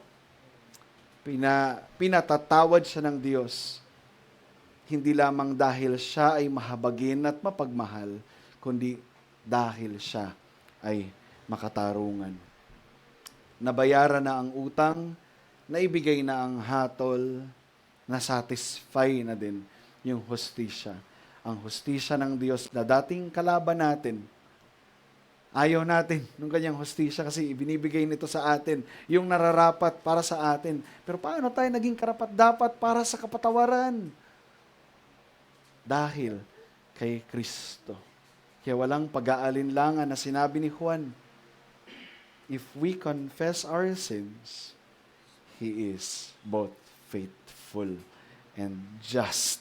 pinatatawad siya ng Diyos. Hindi lamang dahil siya ay mahabagin at mapagmahal, kundi dahil siya ay makatarungan. Nabayaran na ang utang, naibigay na ang hatol, na-satisfy na din yung hustisya. Ang hustisya ng Diyos na dating kalaban natin, ayaw natin nung kanyang hustisya kasi ibinibigay nito sa atin, yung nararapat para sa atin. Pero paano tayo naging karapat-dapat para sa kapatawaran? Dahil kay Kristo. Kaya walang pag-aalinlangan na sinabi ni Juan, if we confess our sins, He is both faithful and just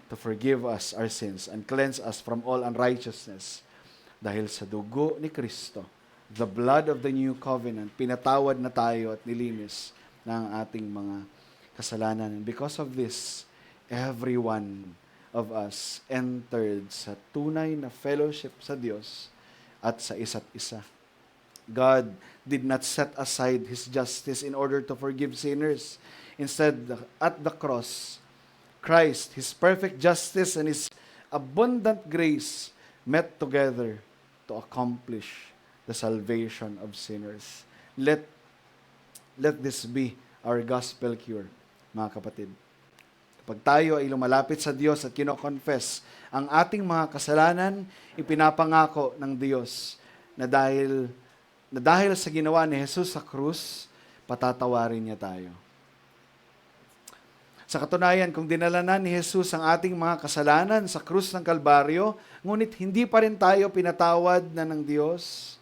to forgive us our sins and cleanse us from all unrighteousness. Dahil sa dugo ni Kristo, the blood of the new covenant, pinatawad na tayo at nilinis ng ating mga kasalanan. And because of this, every one of us entered sa tunay na fellowship sa Diyos at sa isa't isa. God did not set aside His justice in order to forgive sinners. Instead, at the cross, Christ, His perfect justice and His abundant grace met together to accomplish the salvation of sinners. Let this be our gospel cure, mga kapatid. Kapag tayo ay lumalapit sa Diyos at kino-confess ang ating mga kasalanan, ipinapangako ng Diyos na dahil sa ginawa ni Jesus sa krus, patatawarin niya tayo. Sa katunayan, kung dinala na ni Jesus ang ating mga kasalanan sa krus ng Kalbaryo, ngunit hindi pa rin tayo pinatawad na ng Diyos,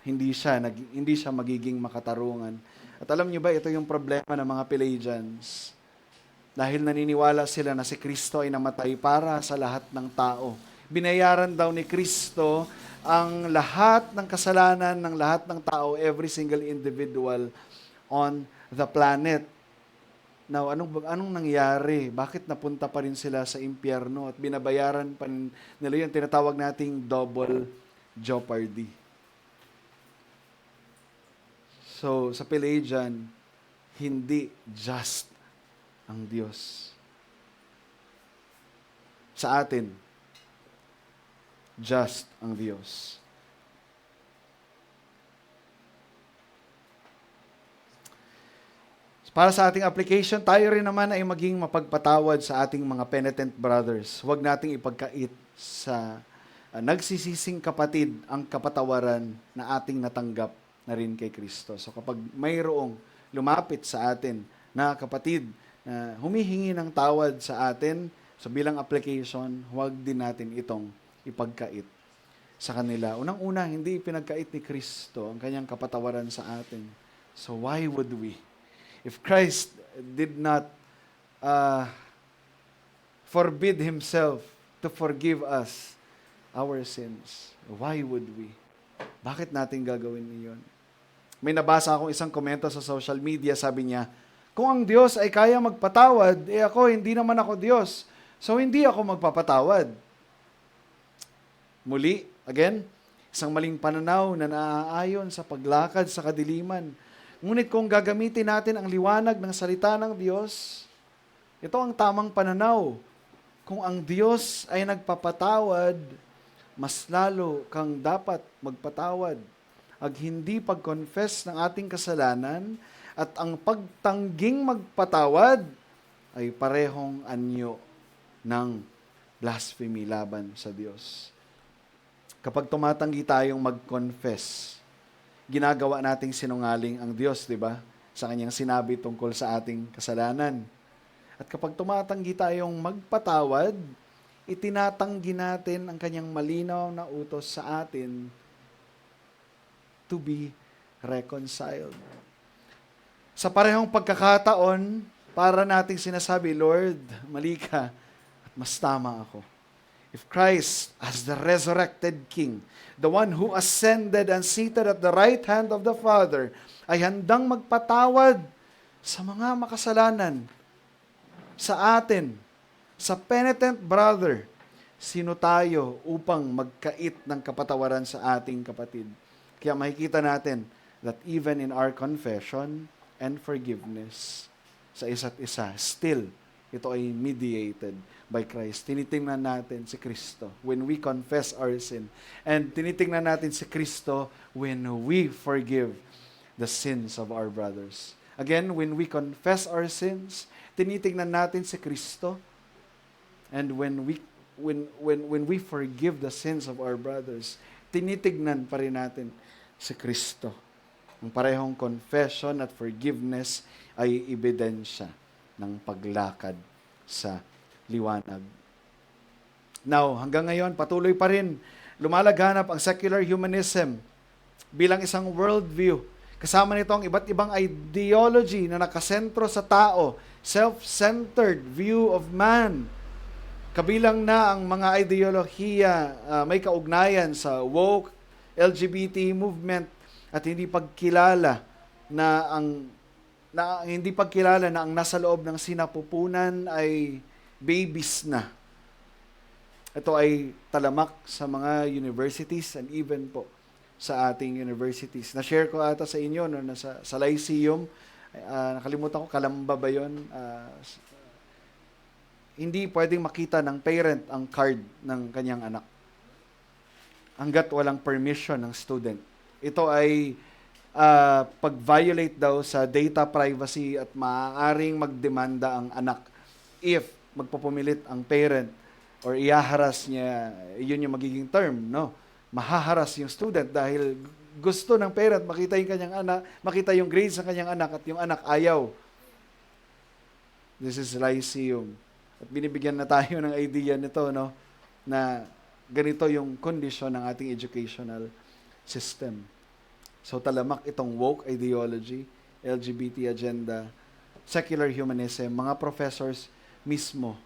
hindi siya magiging makatarungan. At alam niyo ba, ito yung problema ng mga Pelagians. Dahil naniniwala sila na si Kristo ay namatay para sa lahat ng tao. Binayaran daw ni Kristo ang lahat ng kasalanan ng lahat ng tao, every single individual on the planet. Now, anong nangyari? Bakit napunta pa rin sila sa impyerno at binabayaran pa rin nila yung tinatawag nating double jeopardy? So, sa Pelagian, hindi just ang Diyos. Sa atin, just ang Diyos. Para sa ating application, tayo rin naman ay maging mapagpatawad sa ating mga penitent brothers. Huwag nating ipagkait sa nagsisising kapatid ang kapatawaran na ating natanggap na rin kay Kristo. So kapag mayroong lumapit sa atin na kapatid na humihingi ng tawad sa atin, so bilang application, huwag din natin itong ipagkait sa kanila. Unang-una, hindi pinagkait ni Kristo ang kanyang kapatawaran sa atin. So why would we? If Christ did not uh, forbid Himself to forgive us our sins, why would we? Bakit natin gagawin iyon? May nabasa akong isang komento sa social media, sabi niya, kung ang Diyos ay kaya magpatawad, ako, hindi naman ako Diyos. So, hindi ako magpapatawad. Muli, again, isang maling pananaw na naaayon sa paglakad sa kadiliman. Ngunit kung gagamitin natin ang liwanag ng salita ng Diyos, ito ang tamang pananaw. Kung ang Diyos ay nagpapatawad, mas lalo kang dapat magpatawad. Ag hindi pag-confess ng ating kasalanan at ang pagtangging magpatawad ay parehong anyo ng blasphemy laban sa Diyos. Kapag tumatanggi tayong mag-confess, ginagawa nating sinungaling ang Diyos, di ba? Sa kanyang sinabi tungkol sa ating kasalanan. At kapag tumatanggi tayong magpatawad, itinatanggi natin ang kanyang malinaw na utos sa atin to be reconciled. Sa parehong pagkakataon, para nating sinasabi, Lord, mali ka at mas tama ako. If Christ, as the resurrected King, the one who ascended and seated at the right hand of the Father, ay handang magpatawad sa mga makasalanan, sa atin, sa penitent brother, sino tayo upang magkait ng kapatawaran sa ating kapatid? Kaya makikita natin that even in our confession and forgiveness sa isa't isa, still, ito ay mediated by Christ. Tinitingnan natin si Kristo when we confess our sin. And tinitingnan natin si Kristo when we forgive the sins of our brothers. Again, when we confess our sins, tinitingnan natin si Kristo. And when we forgive the sins of our brothers, tinitignan pa rin natin si Kristo. Ang parehong confession at forgiveness ay ebidensya ng paglakad sa liwanag. Now, hanggang ngayon, patuloy pa rin lumalaganap ang secular humanism bilang isang worldview. Kasama nito ang iba't ibang ideology na nakasentro sa tao, self-centered view of man. Kabilang na ang mga ideolohiya may kaugnayan sa woke, LGBT movement at hindi pagkilala na ang nasa loob ng sinapupunan ay babies na. Ito ay talamak sa mga universities and even po sa ating universities. Na-share ko ata sa inyo no, sa Lyceum, nakalimutan ko, Kalamba ba yun? Hindi pwedeng makita ng parent ang card ng kanyang anak hanggat walang permission ng student. Ito ay pag-violate daw sa data privacy at maaaring magdemanda ang anak if magpupumilit ang parent or iaharas niya, yun yung magiging term, no? Mahaharas yung student dahil gusto ng parent makita yung kanyang anak, makita yung grades ng kanyang anak at yung anak ayaw. This is Lyceum. At binibigyan na tayo ng idea nito, no? Na ganito yung kondisyon ng ating educational system. So talamak itong woke ideology, LGBT agenda, secular humanism, mga professors mismo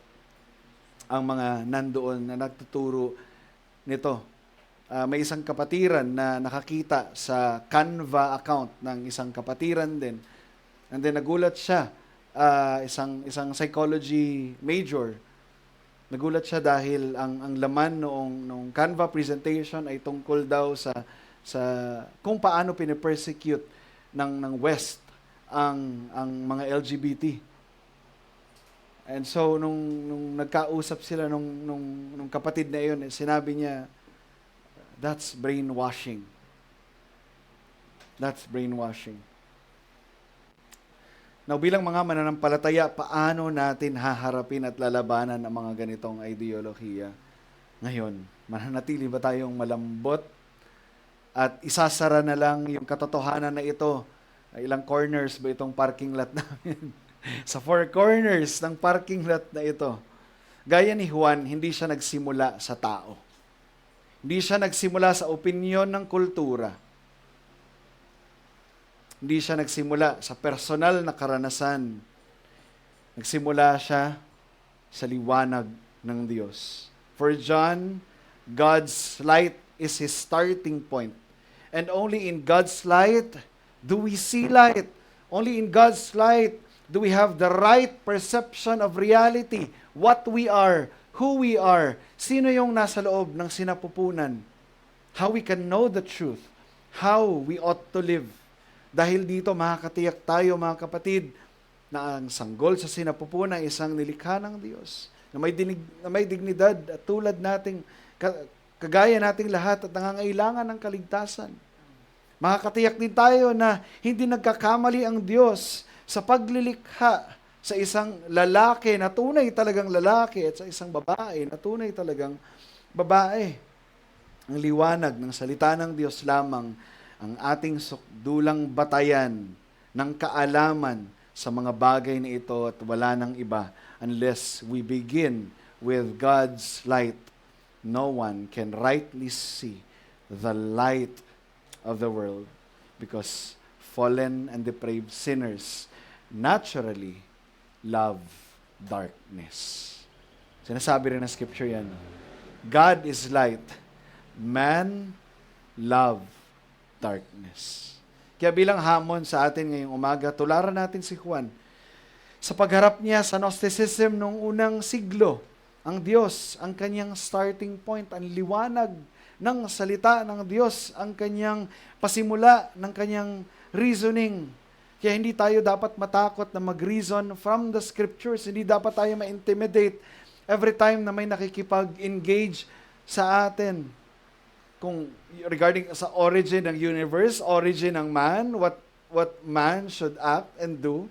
ang mga nandoon na nagtuturo nito. May isang kapatiran na nakakita sa Canva account ng isang kapatiran din. And then nagulat siya, isang psychology major. Nagulat siya dahil ang laman noong Canva presentation ay tungkol daw sa kung paano pinipersecute ng West ang mga LGBT. And so nung nagkausap sila nung kapatid na iyon, sinabi niya, that's brainwashing. That's brainwashing. Now, bilang mga mananampalataya, paano natin haharapin at lalabanan ang mga ganitong ideolohiya? Ngayon, mananatili ba tayong malambot at isasara na lang yung katotohanan na ito? Ilang corners ba itong parking lot namin? Sa 4 corners ng parking lot na ito. Gaya ni Juan, hindi siya nagsimula sa tao. Hindi siya nagsimula sa opinyon ng kultura. Hindi siya nagsimula sa personal na karanasan. Nagsimula siya sa liwanag ng Diyos. For John, God's light is his starting point. And only in God's light do we see light. Only in God's light do we have the right perception of reality. What we are, who we are, sino yung nasa loob ng sinapupunan. How we can know the truth. How we ought to live. Dahil dito makakatiyak tayo mga kapatid na ang sanggol sa sinapupunan ay isang nilikha ng Diyos na may dignidad at tulad nating kagaya nating lahat at nangangailangan ng kaligtasan. Makakatiyak din tayo na hindi nagkakamali ang Diyos sa paglilikha sa isang lalaki na tunay talagang lalaki at sa isang babae na tunay talagang babae. Ang liwanag ng salita ng Diyos lamang ang ating sukdulang batayan ng kaalaman sa mga bagay na ito at wala nang iba unless we begin with God's light. No one can rightly see the light of the world because fallen and depraved sinners naturally love darkness. Sinasabi rin ng scripture yan. God is light. Man love darkness. Kaya bilang hamon sa atin ngayong umaga, tularan natin si Juan. Sa pagharap niya sa Gnosticism noong unang siglo, ang Diyos, ang kanyang starting point, ang liwanag ng salita ng Diyos, ang kanyang pasimula ng kanyang reasoning. Kaya hindi tayo dapat matakot na mag-reason from the scriptures. Hindi dapat tayo ma-intimidate every time na may nakikipag-engage sa atin. Kung regarding sa origin ng universe, origin ng man, what man should act and do.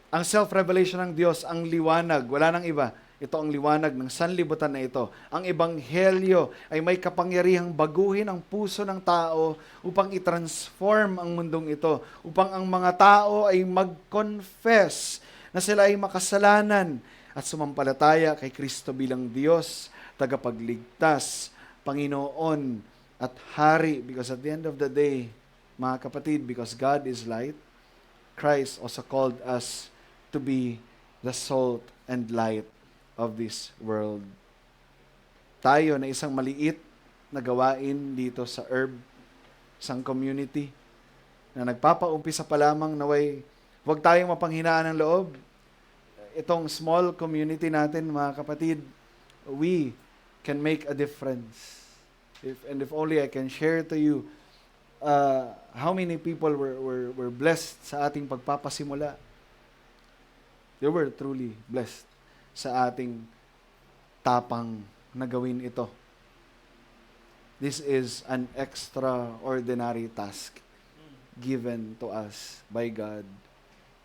Ang self-revelation ng Diyos, ang liwanag, wala nang iba. Ito ang liwanag ng sanlibutan na ito. Ang ebanghelyo ay may kapangyarihang baguhin ang puso ng tao upang i-transform ang mundong ito, upang ang mga tao ay mag-confess na sila ay makasalanan at sumampalataya kay Kristo bilang Diyos, tagapagligtas, Panginoon at Hari. Because at the end of the day, mga kapatid, because God is light, Christ also called us to be the salt and light of this world. Tayo na isang maliit na gawain dito sa Herb, isang community, na nagpapaumpisa pa lamang naway huwag tayong mapanghinaan ng loob. Itong small community natin, mga kapatid, we can make a difference. If only I can share to you how many people were blessed sa ating pagpapasimula. They were truly blessed sa ating tapang na gawin ito. This is an extraordinary task given to us by God.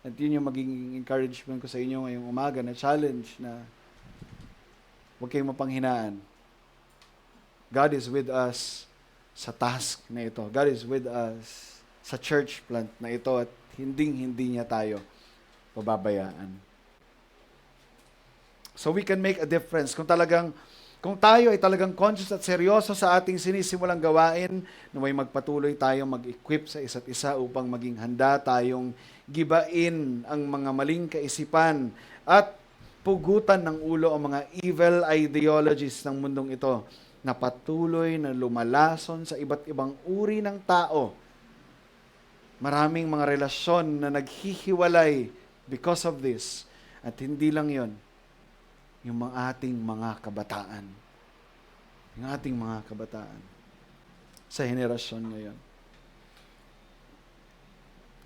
At yun yung maging encouragement ko sa inyo ngayong umaga na challenge na huwag kayong mapanghinaan. God is with us sa task na ito. God is with us sa church plant na ito at hindi niya tayo pababayaan. So we can make a difference. Kung tayo ay talagang conscious at seryoso sa ating sinisimulang gawain, na may magpatuloy tayong mag-equip sa isa't isa upang maging handa tayong gibain ang mga maling kaisipan at pugutan ng ulo ang mga evil ideologies ng mundong ito na patuloy na lumalason sa iba't ibang uri ng tao. Maraming mga relasyon na naghihiwalay because of this. At hindi lang yon, yung ating mga kabataan. Yung ating mga kabataan sa henerasyon ngayon.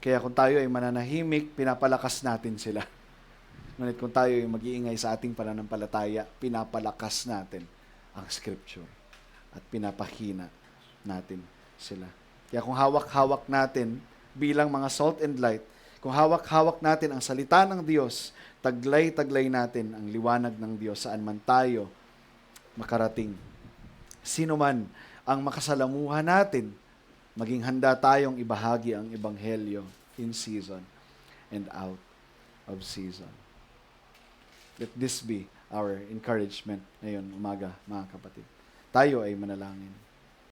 Kaya kung tayo ay mananahimik, pinapalakas natin sila. Ngunit kung tayo ay mag-iingay sa ating pananampalataya, pinapalakas natin ang scripture at pinapahina natin sila. Kaya kung hawak-hawak natin bilang mga salt and light, kung hawak-hawak natin ang salita ng Diyos, taglay-taglay natin ang liwanag ng Diyos saan man tayo makarating. Sino man ang makasalamuhan natin, maging handa tayong ibahagi ang ebanghelyo in season and out of season. Let this be our encouragement ngayon umaga, mga kapatid. Tayo ay manalangin.